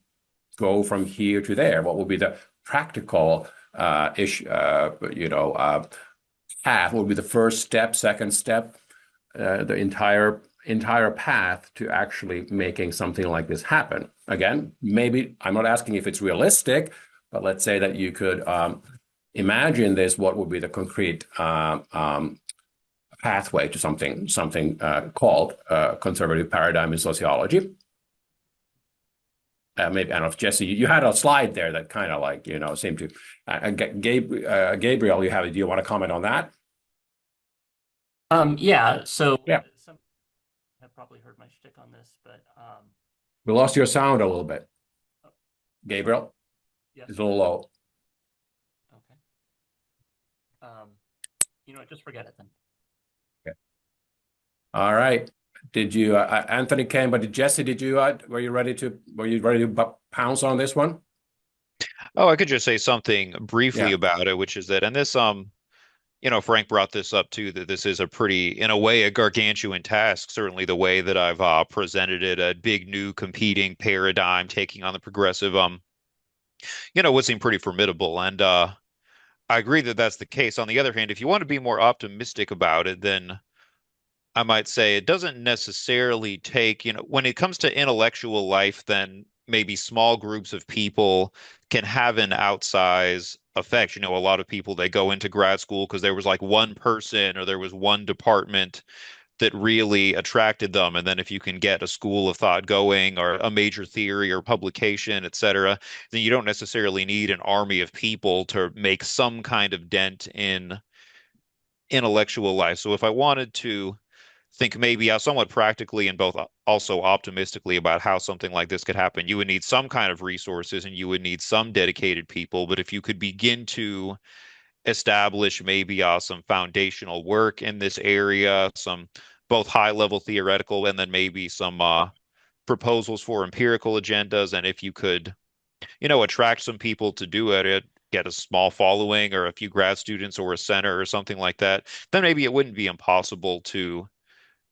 go from here to there? What would be the practical path? What would be the first step, second step, the entire path to actually making something like this happen? Again, maybe I'm not asking if it's realistic, but let's say that you could imagine this. What would be the concrete pathway to something called conservative paradigm in sociology? Maybe, I don't know if Jesse, you had a slide there that kind of like, seemed to, Gabriel, do you want to comment on that? Yeah, so yeah. Some have probably heard my shtick on this, but we lost your sound a little bit. Gabriel? Yes. It's a little low. Okay. Just forget it then. Okay. All right. Did you, Anthony came, but Jesse, were you ready to pounce on this one? Oh, I could just say something briefly about it, which is that, and this, Frank brought this up too, that this is in a way, a gargantuan task. Certainly the way that I've presented it, a big new competing paradigm taking on the progressive, would seem pretty formidable. And I agree that that's the case. On the other hand, if you want to be more optimistic about it, then I might say it doesn't necessarily take, when it comes to intellectual life, then maybe small groups of people can have an outsized effect. A lot of people, they go into grad school because there was like one person or there was one department that really attracted them. And then if you can get a school of thought going or a major theory or publication, et cetera, then you don't necessarily need an army of people to make some kind of dent in intellectual life. So if I wanted to think maybe somewhat practically and both also optimistically about how something like this could happen, you would need some kind of resources and you would need some dedicated people. But if you could begin to establish maybe some foundational work in this area, some both high level theoretical and then maybe some proposals for empirical agendas. And if you could, attract some people to do it, get a small following or a few grad students or a center or something like that, then maybe it wouldn't be impossible to,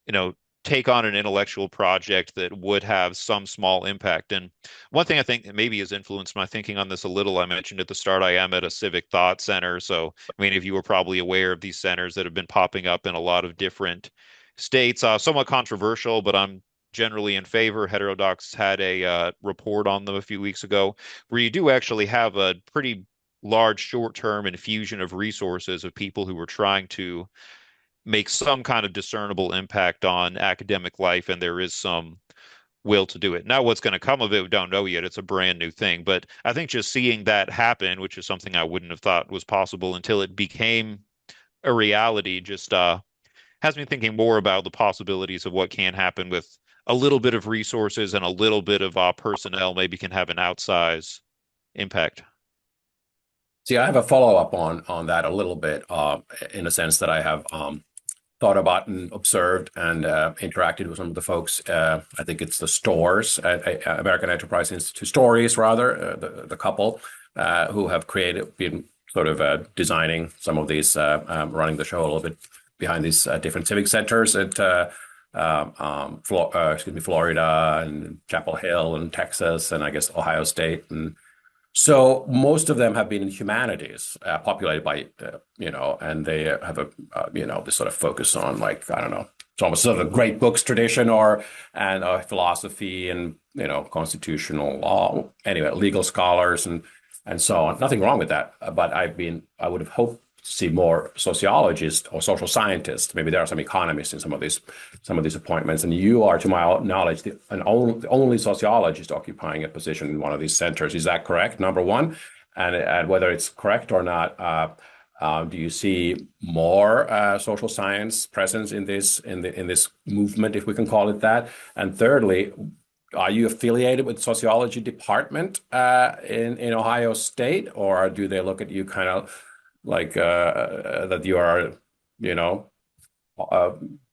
you know, take on an intellectual project that would have some small impact. And one thing I think that maybe has influenced my thinking on this a little, I mentioned at the start, I am at a civic thought center. So many of you are probably aware of these centers that have been popping up in a lot of different states, somewhat controversial, but I'm generally in favor. Heterodox had a report on them a few weeks ago, where you do actually have a pretty large short-term infusion of resources of people who were trying to make some kind of discernible impact on academic life, and there is some will to do it. Now, what's going to come of it, we don't know yet. It's a brand new thing. But I think just seeing that happen, which is something I wouldn't have thought was possible until it became a reality, just has me thinking more about the possibilities of what can happen with a little bit of resources and a little bit of personnel maybe can have an outsized impact. See, I have a follow-up on that a little bit, in a sense that I have thought about and observed and interacted with some of the folks. I think it's the STORES, American Enterprise Institute, STORES rather, the couple who have been sort of designing some of these, running the show a little bit behind these different civic centers at Florida and Chapel Hill and Texas and I guess Ohio State. And so most of them have been in humanities, populated by, and they have this sort of focus on like, I don't know, it's almost sort of a great books tradition and philosophy and, constitutional law, anyway, legal scholars and so on. Nothing wrong with that. But I would have hoped to see more sociologists or social scientists. Maybe there are some economists in some of these appointments. And you are, to my knowledge, the only sociologist occupying a position in one of these centers. Is that correct? Number one, and whether it's correct or not, do you see more social science presence in this movement, if we can call it that? And thirdly, are you affiliated with sociology department in Ohio State, or do they look at you kind of like that you are,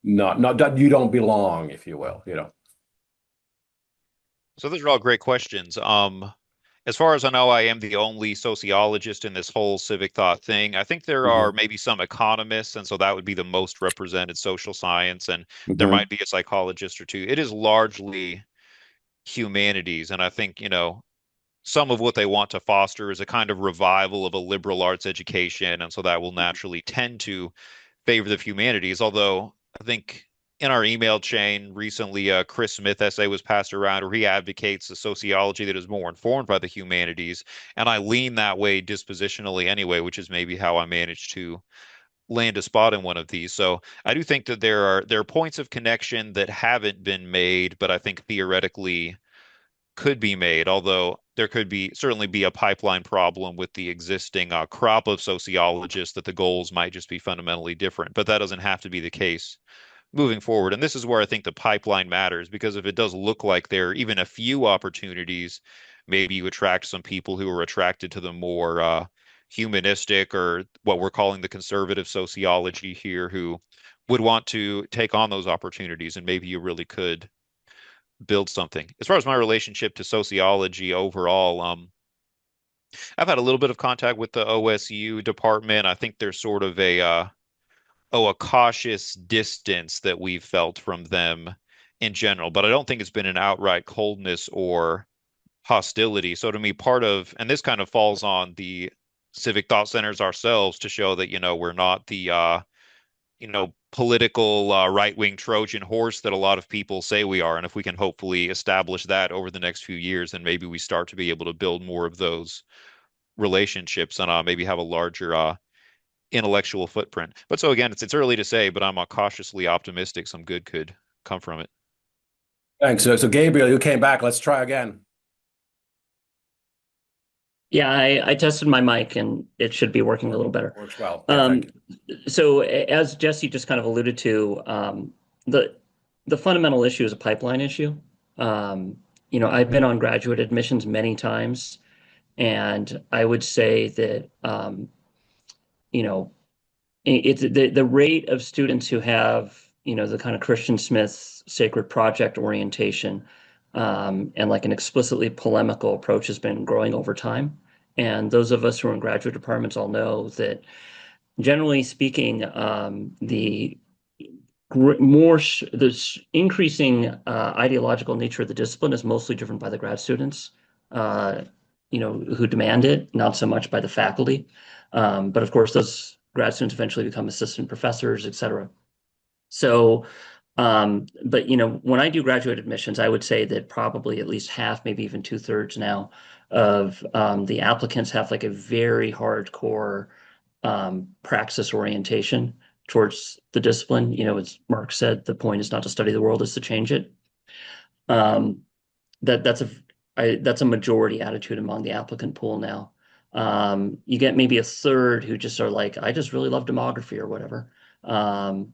not that you don't belong, if you will, So those are all great questions. As far as I know, I am the only sociologist in this whole civic thought thing. I think there are maybe some economists, and so that would be the most represented social science, and there might be a psychologist or two. It is largely humanities, and I think, some of what they want to foster is a kind of revival of a liberal arts education, and so that will naturally tend to favor the humanities. Although I think in our email chain recently, Chris Smith essay was passed around where he advocates a sociology that is more informed by the humanities, and I lean that way dispositionally anyway, which is maybe how I managed to land a spot in one of these. So I do think that there are points of connection that haven't been made, but I think theoretically could be made, although there could certainly be a pipeline problem with the existing crop of sociologists that the goals might just be fundamentally different. But that doesn't have to be the case moving forward. And this is where I think the pipeline matters, because if it does look like there are even a few opportunities, maybe you attract some people who are attracted to the more humanistic, or what we're calling the conservative sociology here, who would want to take on those opportunities, and maybe you really could build something. As far as my relationship to sociology overall, I've had a little bit of contact with the OSU department. I think there's sort of a cautious distance that we've felt from them in general, but I don't think it's been an outright coldness or hostility. So to me, and this kind of falls on the civic thought centers ourselves to show that, we're not the political right-wing Trojan horse that a lot of people say we are. And if we can hopefully establish that over the next few years, then maybe we start to be able to build more of those relationships and maybe have a larger intellectual footprint. But so again, it's early to say, but I'm cautiously optimistic some good could come from it. Thanks. So Gabriel, you came back. Let's try again. Yeah, I tested my mic and it should be working a little better. Works well. Yeah, thank you. So as Jesse just kind of alluded to, the fundamental issue is a pipeline issue. I've been on graduate admissions many times, and I would say that you know, it's the rate of students who have, the kind of Christian Smith's sacred project orientation, and like an explicitly polemical approach has been growing over time. And those of us who are in graduate departments all know that, generally speaking, the increasing ideological nature of the discipline is mostly driven by the grad students, uh, who demand it, not so much by the faculty. But of course, those grad students eventually become assistant professors, et cetera. So, but when I do graduate admissions, I would say that probably at least half, maybe even two-thirds now of the applicants have like a very hardcore praxis orientation towards the discipline. As Mark said, the point is not to study the world, is to change it. Um, that's a majority attitude among the applicant pool now. You get maybe a third who just are like, I just really love demography or whatever. And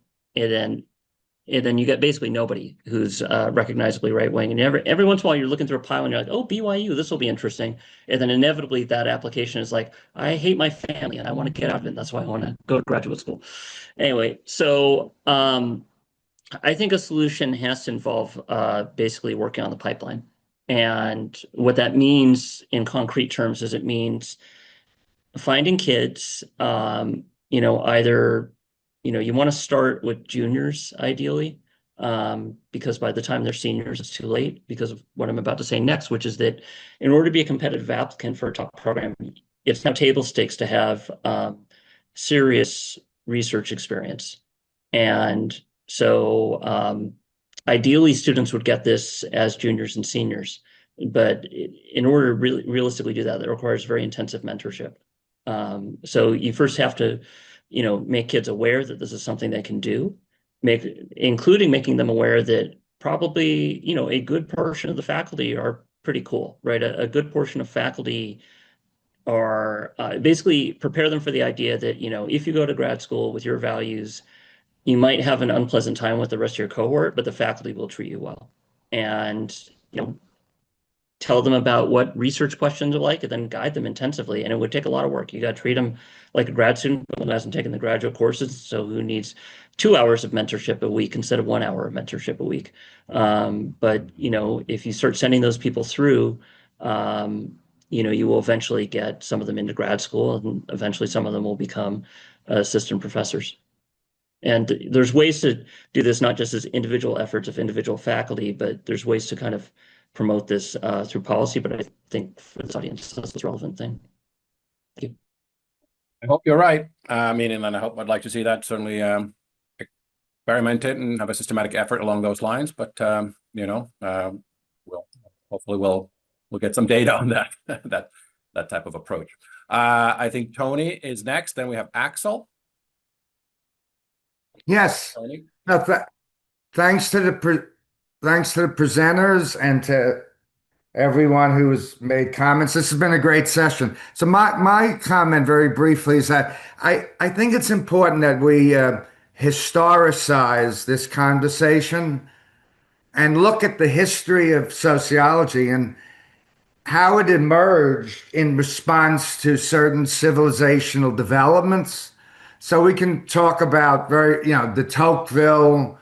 then you get basically nobody who's recognizably right wing. And every once in a while you're looking through a pile and you're like, oh, BYU, this will be interesting. And then inevitably that application is like, I hate my family and I want to get out of it. That's why I want to go to graduate school. Anyway, so I think a solution has to involve basically working on the pipeline. And what that means in concrete terms is it means finding kids, either, you want to start with juniors ideally, because by the time they're seniors, it's too late because of what I'm about to say next, which is that in order to be a competitive applicant for a top program, it's now table stakes to have serious research experience. And so ideally, students would get this as juniors and seniors. But in order to really realistically do that, that requires very intensive mentorship. So you first have to, make kids aware that this is something they can do, including making them aware that probably, a good portion of the faculty are pretty cool, right? A good portion of faculty are basically prepare them for the idea that, if you go to grad school with your values, you might have an unpleasant time with the rest of your cohort, but the faculty will treat you well. And, tell them about what research questions are like and then guide them intensively. And it would take a lot of work. You got to treat them like a grad student who hasn't taken the graduate courses, so who needs 2 hours of mentorship a week instead of 1 hour of mentorship a week. But, if you start sending those people through, you will eventually get some of them into grad school, and eventually some of them will become assistant professors. And there's ways to do this, not just as individual efforts of individual faculty, but there's ways to kind of promote this through policy. But I think for this audience, that's the relevant thing. Thank you. I hope you're right. And I hope I'd like to see that certainly experiment it and have a systematic effort along those lines. But we'll hopefully we'll get some data on that that type of approach. I think Tony is next. Then we have Axel. Yes. Tony? No, thanks to the presenters and to everyone who's made comments. This has been a great session. So my comment very briefly is that I think it's important that we historicize this conversation and look at the history of sociology and how it emerged in response to certain civilizational developments. So we can talk about de Tocqueville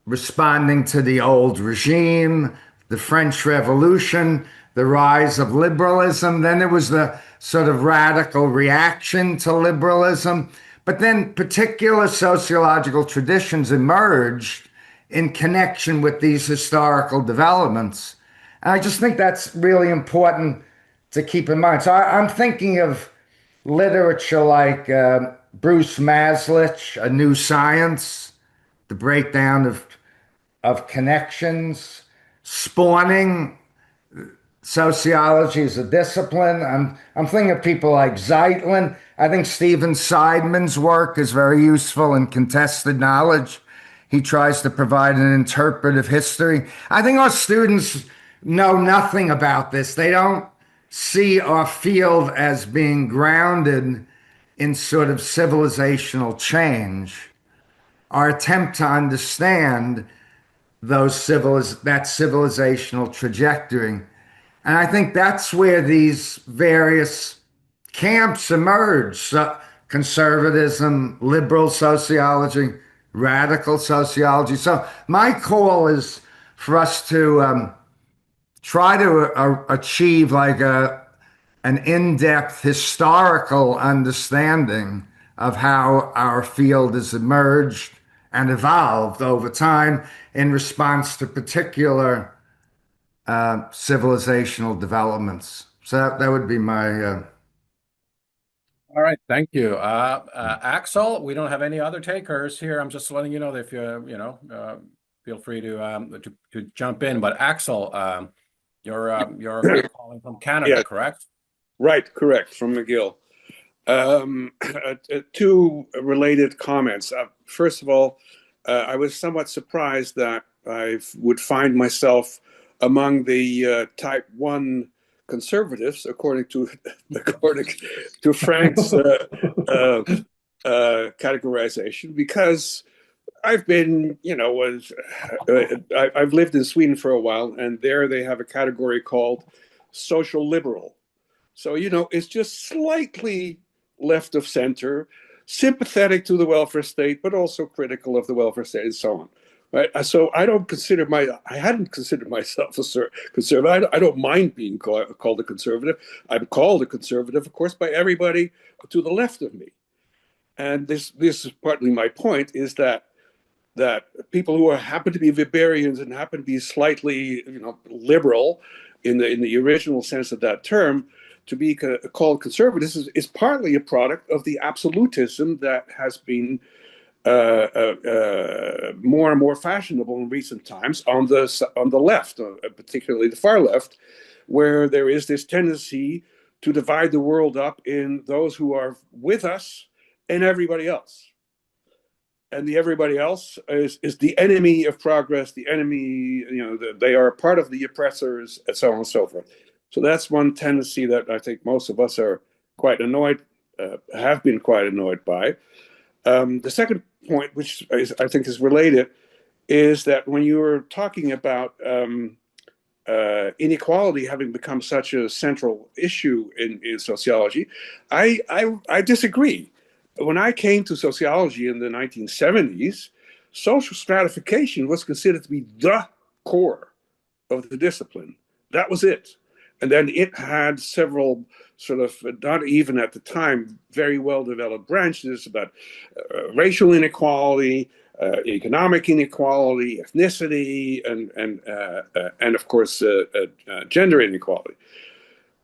responding to the old regime, the French Revolution, the rise of liberalism. Then there was the sort of radical reaction to liberalism. But then particular sociological traditions emerged in connection with these historical developments. And I just think that's really important to keep in mind. So I'm thinking of literature like Bruce Maslich, A New Science, the breakdown of connections, spawning sociology as a discipline. I'm thinking of people like Zeitlin. I think Stephen Seidman's work is very useful in contested knowledge. He tries to provide an interpretive history. I think our students know nothing about this. They don't see our field as being grounded in sort of civilizational change. Our attempt to understand that civilizational trajectory. And I think that's where these various camps emerged: conservatism, liberal sociology, radical sociology. So my call is for us to try to achieve like an in-depth historical understanding of how our field has emerged and evolved over time in response to particular civilizational developments. So that would be my. All right, thank you. Axel, we don't have any other takers here. I'm just letting you know that if feel free to jump in. But Axel, you're calling from Canada, Yeah, correct? right, correct, from McGill. Two related comments. First of all, I was somewhat surprised that I would find myself among the type 1 conservatives, according to Frank's categorization, because I've been, I've lived in Sweden for a while, and there they have a category called social liberal. So, it's just slightly left of center, sympathetic to the welfare state, but also critical of the welfare state and so on. Right. So I hadn't considered myself a conservative. I don't mind being called a conservative. I'm called a conservative, of course, by everybody to the left of me. And this is partly my point, is that people who happen to be Weberians and happen to be slightly, liberal in the original sense of that term, to be called conservative is partly a product of the absolutism that has been more and more fashionable in recent times on the left, particularly the far left, where there is this tendency to divide the world up in those who are with us and everybody else. And the everybody else is the enemy of progress, the enemy, they are part of the oppressors, and so on and so forth. So that's one tendency that I think most of us are quite annoyed, have been quite annoyed by. The second point, which I think is related, is that when you were talking about inequality having become such a central issue in sociology, I disagree. When I came to sociology in the 1970s, social stratification was considered to be the core of the discipline. That was it. And then it had several sort of, not even at the time, very well developed branches about racial inequality, economic inequality, ethnicity, and of course, gender inequality.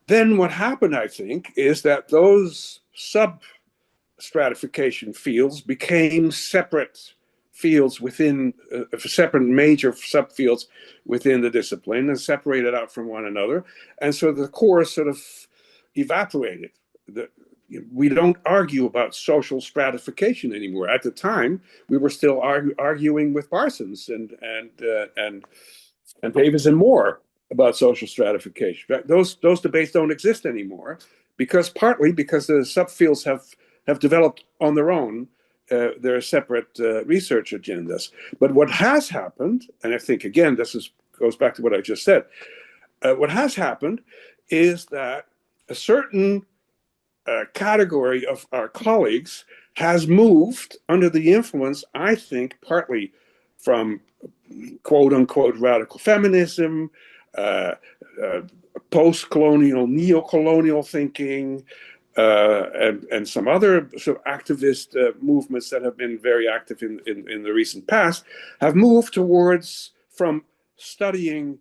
Then what happened, I think, is that those sub-stratification fields became separate fields within separate major subfields within the discipline and separated out from one another. And so the core sort of evaporated. We don't argue about social stratification anymore. At the time, we were still arguing with Parsons and Davis and Moore about social stratification. Those debates don't exist anymore partly because the subfields have developed on their own. There are separate research agendas. But what has happened, and I think, again, goes back to what I just said, what has happened is that a certain category of our colleagues has moved under the influence, I think, partly from quote-unquote radical feminism, post-colonial, neo-colonial thinking, and some other sort of activist movements that have been very active in the recent past, have moved from studying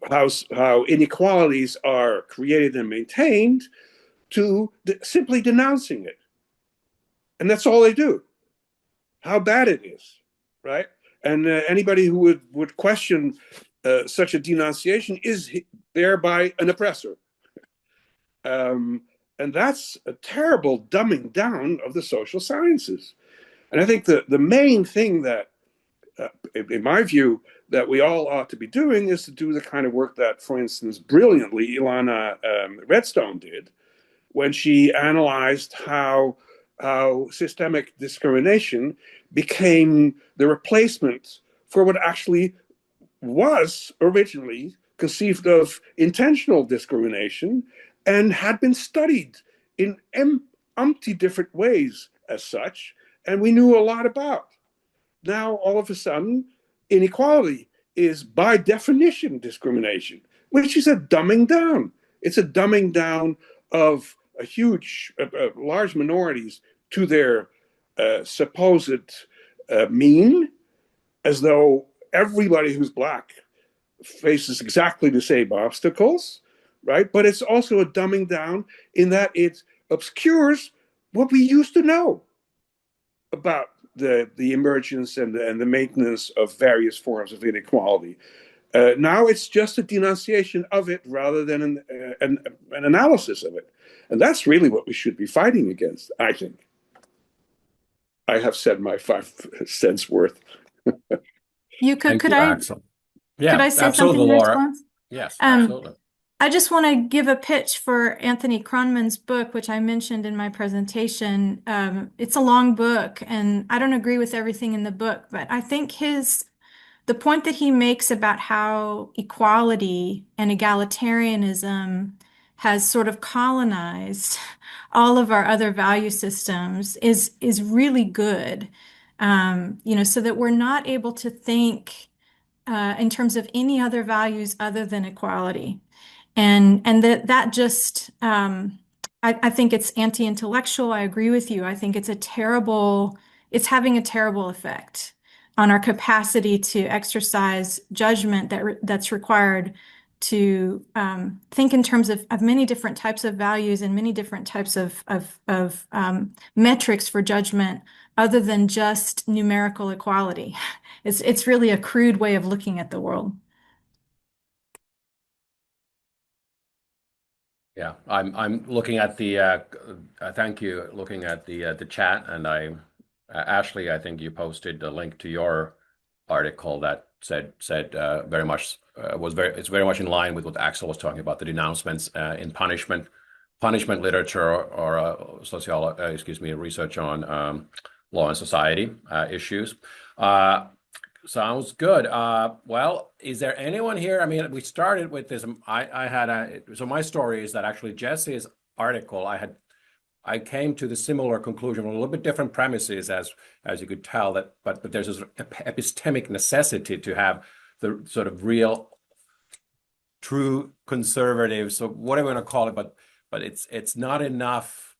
how inequalities are created and maintained to simply denouncing it. And that's all they do. How bad it is, right? And anybody who would question such a denunciation is thereby an oppressor. And that's a terrible dumbing down of the social sciences. And I think the main thing that, in my view, that we all ought to be doing is to do the kind of work that, for instance, brilliantly Ilana Redstone did when she analyzed how systemic discrimination became the replacement for what actually was originally conceived of intentional discrimination and had been studied in umpty different ways as such, and we knew a lot about. Now, all of a sudden, inequality is by definition discrimination, which is a dumbing down. It's a dumbing down of a large minorities to their supposed mean, as though everybody who's Black faces exactly the same obstacles, right? But it's also a dumbing down in that it obscures what we used to know about the emergence and the maintenance of various forms of inequality. Now it's just a denunciation of it rather than an analysis of it. And that's really what we should be fighting against, I think. I have said my 5 cents worth. Could I Axel. Yeah, could I say absolutely, something in Laura. response? Yes, Um, absolutely. I just want to give a pitch for Anthony Kronman's book, which I mentioned in my presentation. It's a long book, and I don't agree with everything in the book, but I think the point that he makes about how equality and egalitarianism has sort of colonized all of our other value systems is really good. So that we're not able to think in terms of any other values other than equality. And that just I think it's anti-intellectual. I agree with you. I think it's having a terrible effect on our capacity to exercise judgment that's required to think in terms of many different types of values and many different types of metrics for judgment other than just numerical equality. It's really a crude way of looking at the world. Yeah, I'm looking at the thank you, looking at the chat, and Ashley, I think you posted a link to your article that said very much it's very much in line with what Axel was talking about, the denouncements in punishment literature or research on law and society issues. Sounds good. Well, is there anyone here? I mean, we started with this. So my story is that actually Jesse's article, I came to the similar conclusion with a little bit different premises, as you could tell, but there's this epistemic necessity to have the sort of real, true conservative, so whatever you want to call it, but it's not enough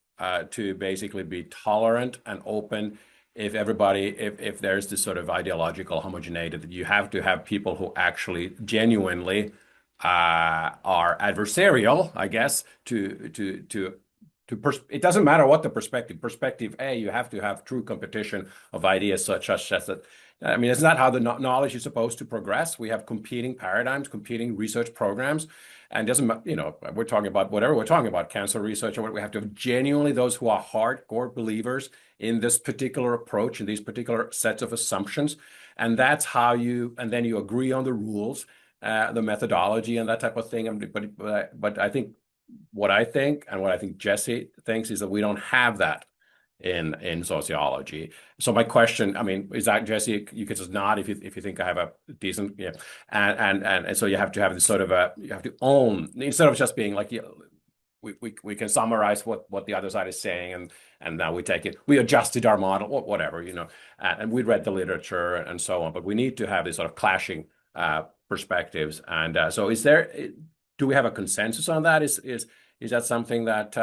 to basically be tolerant and open. If there's this sort of ideological homogeneity, that you have to have people who actually genuinely are adversarial, I guess, it doesn't matter what the perspective A, you have to have true competition of ideas such as that. I mean, it's not how the knowledge is supposed to progress. We have competing paradigms, competing research programs, and doesn't, we're talking about whatever we're talking about, cancer research, or what, we have to have genuinely those who are hardcore believers in this particular approach, in these particular sets of assumptions. And that's how and then you agree on the rules, the methodology and that type of thing. But I think what I think Jesse thinks is that we don't have that in sociology. So my question, I mean, is that, Jesse, you could just nod if you think I have a decent, yeah, and so you have to have this sort of you have to own, instead of just being like, yeah, we can summarize what the other side is saying, and now we adjusted our model, or whatever, and we read the literature and so on, but we need to have this sort of clashing perspectives. And so do we have a consensus on that? Is that something that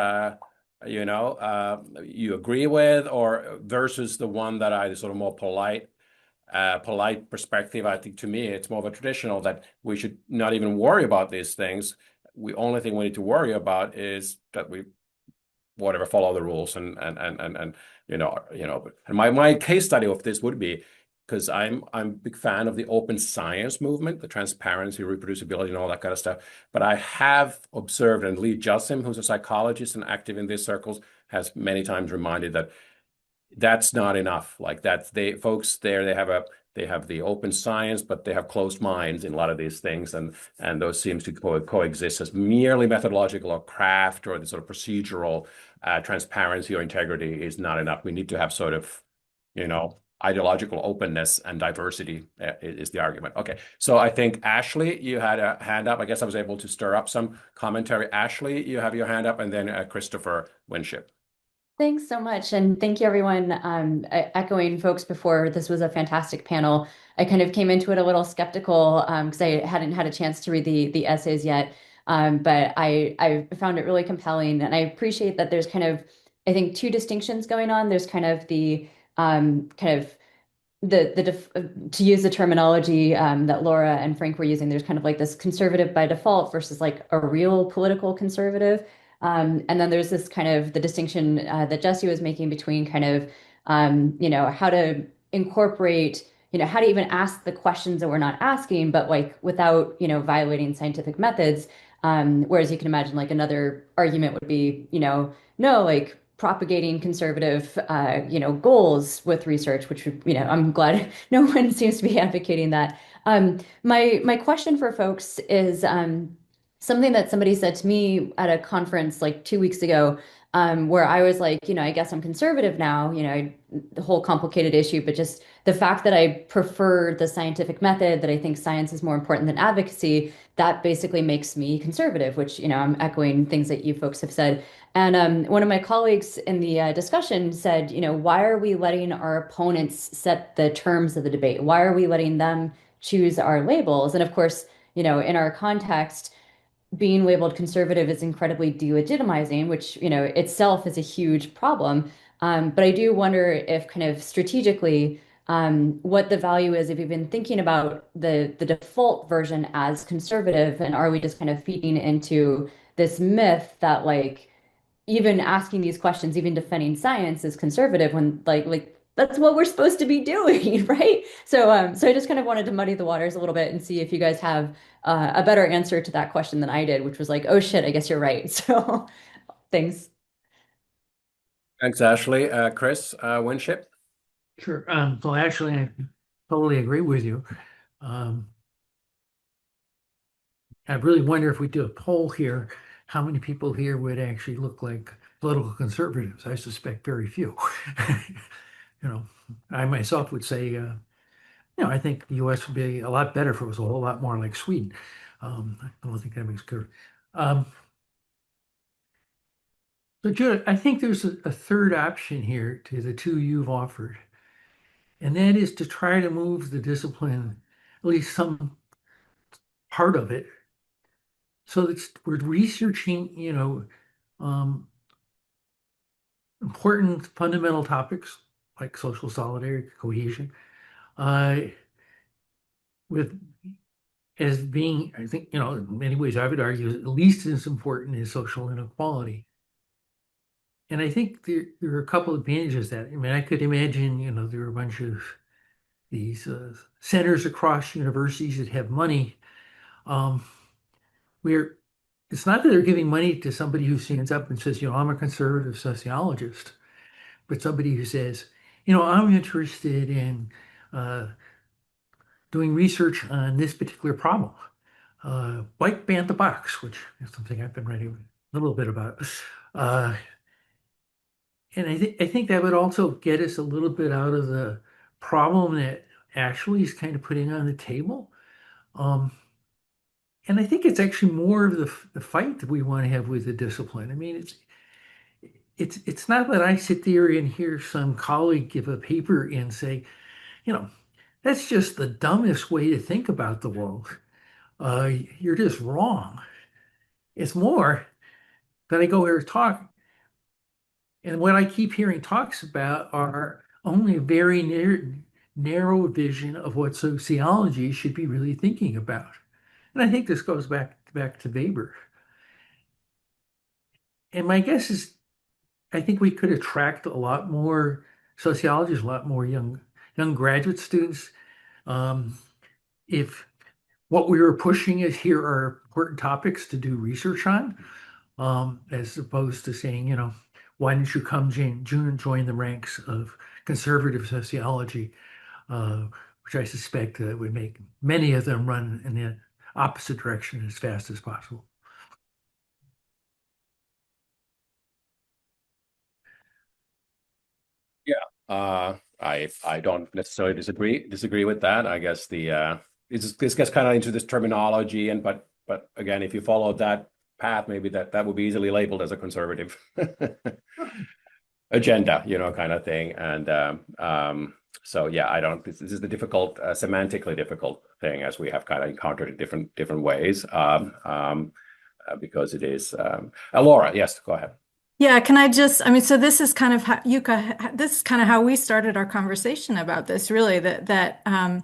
you agree with, or versus the one that I sort of more polite perspective? I think to me it's more of a traditional that we should not even worry about these things. Only thing we need to worry about is that we follow the rules and my case study of this would be, because I'm a big fan of the open science movement, the transparency, reproducibility, and all that kind of stuff. But I have observed, and Lee Jussim, who's a psychologist and active in these circles, has many times reminded that that's not enough. Like that, they have the open science, but they have closed minds in a lot of these things, and those seems to coexist as merely methodological or craft or the sort of procedural transparency or integrity is not enough. We need to have sort of, ideological openness and diversity is the argument. Okay, so I think Ashley, you had a hand up. I guess I was able to stir up some commentary. Ashley, you have your hand up, and then Christopher Winship. Thanks so much. And thank you, everyone. Echoing folks before, this was a fantastic panel. I kind of came into it a little skeptical because I hadn't had a chance to read the essays yet. But I found it really compelling. And I appreciate that there's kind of, I think, two distinctions going on. There's kind of the to use the terminology that Laura and Frank were using, there's kind of like this conservative by default versus like a real political conservative. And then there's this kind of the distinction that Jesse was making between kind of, how to incorporate, how to even ask the questions that we're not asking, but like without, violating scientific methods. Whereas you can imagine like another argument would be, no, like propagating conservative, goals with research, which would, I'm glad no one seems to be advocating that. My question for folks is something that somebody said to me at a conference like 2 weeks ago, where I was like, I guess I'm conservative now, the whole complicated issue, but just the fact that I prefer the scientific method, that I think science is more important than advocacy, that basically makes me conservative, which, I'm echoing things that you folks have said. And one of my colleagues in the discussion said, why are we letting our opponents set the terms of the debate? Why are we letting them choose our labels? And of course, in our context, being labeled conservative is incredibly delegitimizing, which, itself is a huge problem. But I do wonder if kind of strategically, what the value is if you've been thinking about the default version as conservative, and are we just kind of feeding into this myth that like even asking these questions, even defending science is conservative when like that's what we're supposed to be doing, right? So I just kind of wanted to muddy the waters a little bit and see if you guys have a better answer to that question than I did, which was like, oh shit, I guess you're right. So thanks. Thanks, Ashley. Chris Winship. Sure. So actually, I totally agree with you. I really wonder if we do a poll here, how many people here would actually look like political conservatives? I suspect very few. I myself would say, I think the U.S. would be a lot better if it was a whole lot more like Sweden. I don't think that makes good. So, Judd, I think there's a third option here to the two you've offered, and that is to try to move the discipline, at least some part of it, so that we're researching, important fundamental topics like social solidarity, cohesion, with as being, I think, in many ways, I would argue, at least as important as social inequality. And I think there are a couple of advantages that, I mean, I could imagine, there are a bunch of these centers across universities that have money, where it's not that they're giving money to somebody who stands up and says, I'm a conservative sociologist, but somebody who says, I'm interested in doing research on this particular problem. White ban the box, which is something I've been writing a little bit about. And I think that would also get us a little bit out of the problem that Ashley is kind of putting on the table. And I think it's actually more of the fight that we want to have with the discipline. I mean, it's not that I sit there and hear some colleague give a paper and say, that's just the dumbest way to think about the world. You're just wrong. It's more that I go here to talk, and what I keep hearing talks about are only a very narrow vision of what sociology should be really thinking about. And I think this goes back to Weber. And my guess is, I think we could attract a lot more sociologists, a lot more young graduate students, if what we were pushing is here are important topics to do research on, as opposed to saying, why don't you come join the ranks of conservative sociology, which I suspect would make many of them run in the opposite direction as fast as possible. Yeah. I don't necessarily disagree with that. I guess this gets kind of into this terminology, and but again, if you follow that path, maybe that would be easily labeled as a conservative agenda, kind of thing. And so yeah, I don't. This is the difficult, semantically difficult thing, as we have kind of encountered it different ways. Because it is. Laura, yes, go ahead. Yeah, can I just, so this is kind of how, Yuka, this is kind of how we started our conversation about this, really, and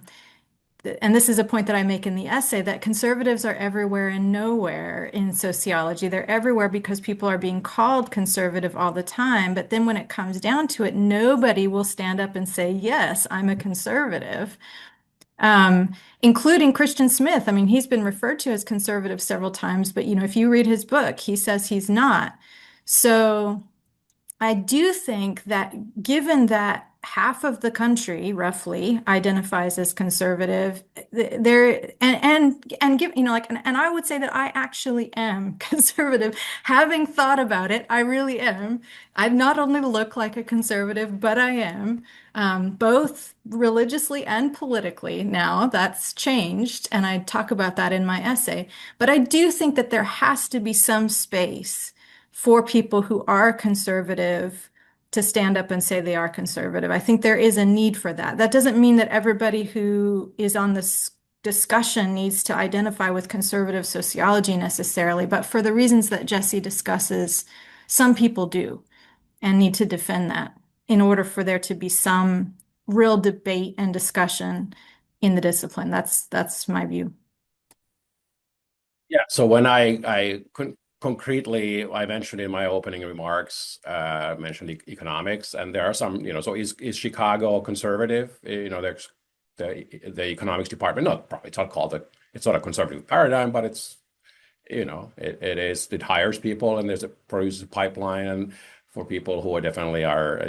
this is a point that I make in the essay, that conservatives are everywhere and nowhere in sociology. They're everywhere because people are being called conservative all the time. But then when it comes down to it, nobody will stand up and say, yes, I'm a conservative. Including Christian Smith. He's been referred to as conservative several times, but if you read his book, he says he's not. So I do think that given that half of the country roughly identifies as conservative, and give, and I would say that I actually am conservative. Having thought about it, I really am. I not only look like a conservative, but I am, both religiously and politically now. That's changed, and I talk about that in my essay. But I do think that there has to be some space for people who are conservative to stand up and say they are conservative. I think there is a need for that. That doesn't mean that everybody who is on this discussion needs to identify with conservative sociology necessarily, but for the reasons that Jesse discusses, some people do and need to defend that in order for there to be some real debate and discussion in the discipline. That's my view. Yeah. So when I couldn't concretely, I mentioned in my opening remarks, mentioned economics, and there are some, so is Chicago conservative? There's the economics department. No, probably it's not a conservative paradigm, but it's, it hires people, and produces a pipeline, and for people who definitely are,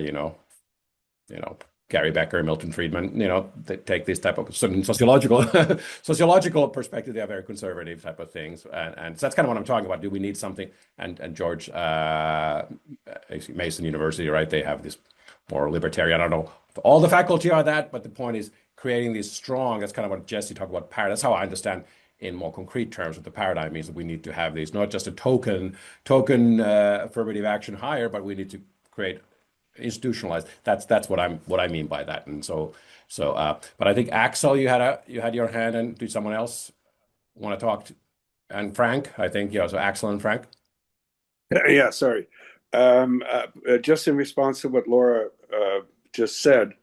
Gary Becker, Milton Friedman, they take this type of certain sociological perspective. They are very conservative type of things, and so that's kind of what I'm talking about. Do we need something? And George Mason University, right? They have this more libertarian. I don't know if all the faculty are that, but the point is creating these strong. That's kind of what Jesse talked about. That's how I understand in more concrete terms what the paradigm means. That we need to have these, not just a token affirmative action hire, but we need to create institutionalized. That's what I mean by that. And but I think Axel, you had your hand, and did someone else want to talk and Frank, I think, so Axel and Frank. Yeah, sorry. Just in response to what Laura just said,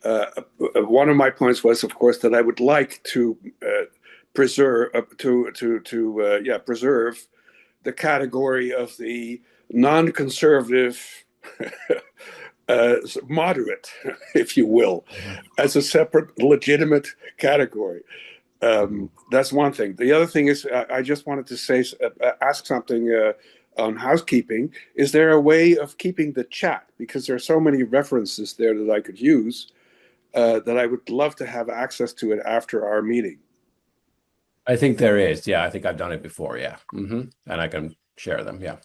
one of my points was, of course, that I would like to preserve the category of the non-conservative moderate, if you will, as a separate legitimate category. That's one thing. The other thing is, I just wanted to ask something on housekeeping. Is there a way of keeping the chat? Because there are so many references there that I could use, that I would love to have access to it after our meeting. I think there is. Yeah, I think I've done it before. Yeah. And I can share them. Yeah.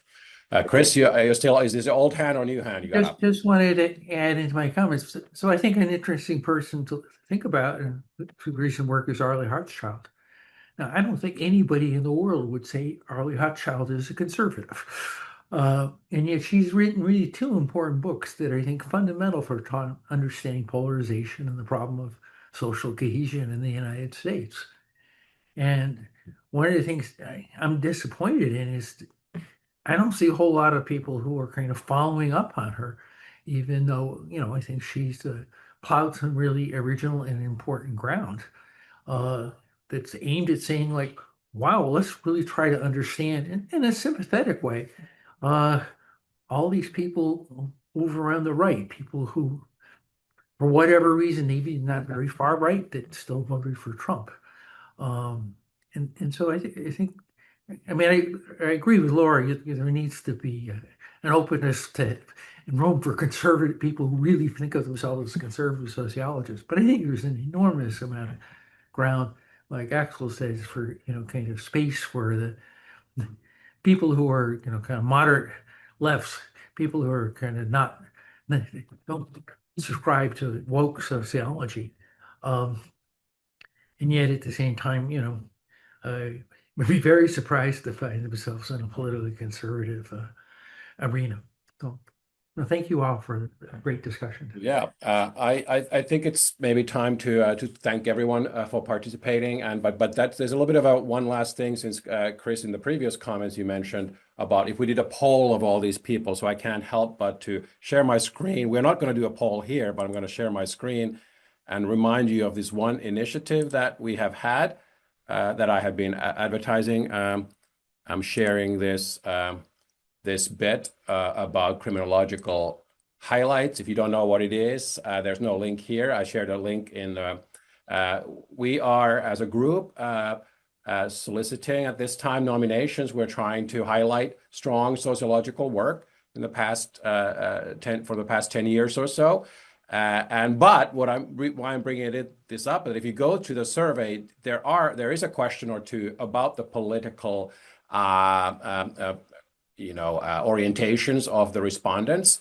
Chris, you're still, is this old hand or new hand you got up? Just wanted to add into my comments. So I think an interesting person to think about in recent work is Arlie Hochschild. Now, I don't think anybody in the world would say Arlie Hochschild is a conservative. And yet she's written really two important books that I think fundamental for understanding polarization and the problem of social cohesion in the United States. And one of the things I'm disappointed in is I don't see a whole lot of people who are kind of following up on her, even though, I think she's plowed some really original and important ground that's aimed at saying, like, wow, let's really try to understand in a sympathetic way all these people over on the right, people who, for whatever reason, maybe not very far right, that still voted for Trump. And so I think, I agree with Laura. There needs to be an openness to and room for conservative people who really think of themselves as conservative sociologists. But I think there's an enormous amount of ground, like Axel says, for kind of space for the people who are kind of moderate lefts, people who are kind of don't subscribe to woke sociology. And yet at the same time, would be very surprised to find themselves in a politically conservative arena. So, thank you all for a great discussion. Yeah, I think it's maybe time to thank everyone for participating. But there's a little bit of one last thing, since Chris, in the previous comments you mentioned about if we did a poll of all these people. So I can't help but to share my screen. We're not going to do a poll here, but I'm going to share my screen and remind you of this one initiative that we have had that I have been advertising. I'm sharing this bit about criminological highlights. If you don't know what it is, there's no link here. I shared a link in we are, as a group, soliciting at this time nominations. We're trying to highlight strong sociological work in the past for the past 10 years or so. But why I'm bringing this up, that if you go to the survey, there is a question or two about the political orientations of the respondents,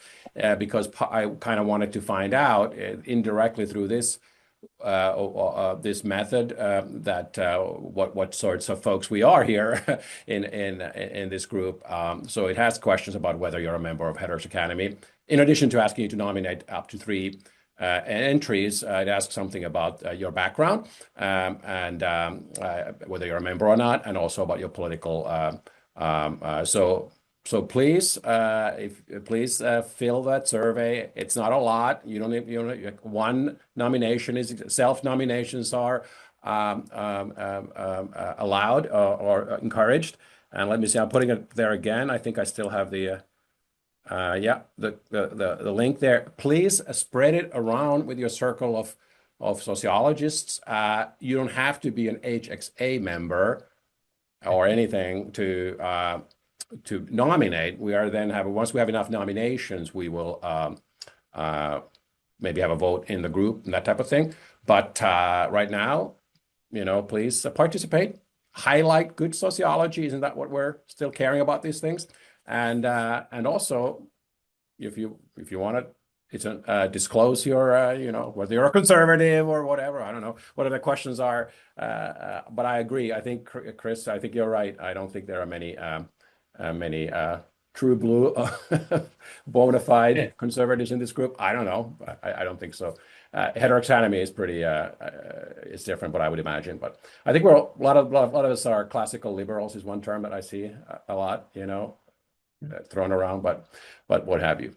because I kind of wanted to find out indirectly through this this method that what sorts of folks we are here in this group. So it has questions about whether you're a member of Heterodox Academy. In addition to asking you to nominate up to 3 entries, it asks something about your background and whether you're a member or not, and also about your political. So please, please fill that survey. It's not a lot. You don't need, one nomination is self-nominations are allowed or encouraged. And let me see, I'm putting it there again. I think I still have the the link there. Please spread it around with your circle of sociologists. You don't have to be an HxA member or anything to nominate. We are then once we have enough nominations, we will maybe have a vote in the group and that type of thing. But right now, please participate. Highlight good sociology. Isn't that what we're still caring about these things? And also, if you want to, it's disclose your whether you're a conservative or whatever. I don't know what the questions are. But I agree. I think, Chris, I think you're right. I don't think there are many true blue bona fide conservatives in this group. I don't know. I don't think so. Heterodox Academy is pretty it's different, but I would imagine. But I think a lot of us are classical liberals is one term that I see a lot, thrown around, but what have you.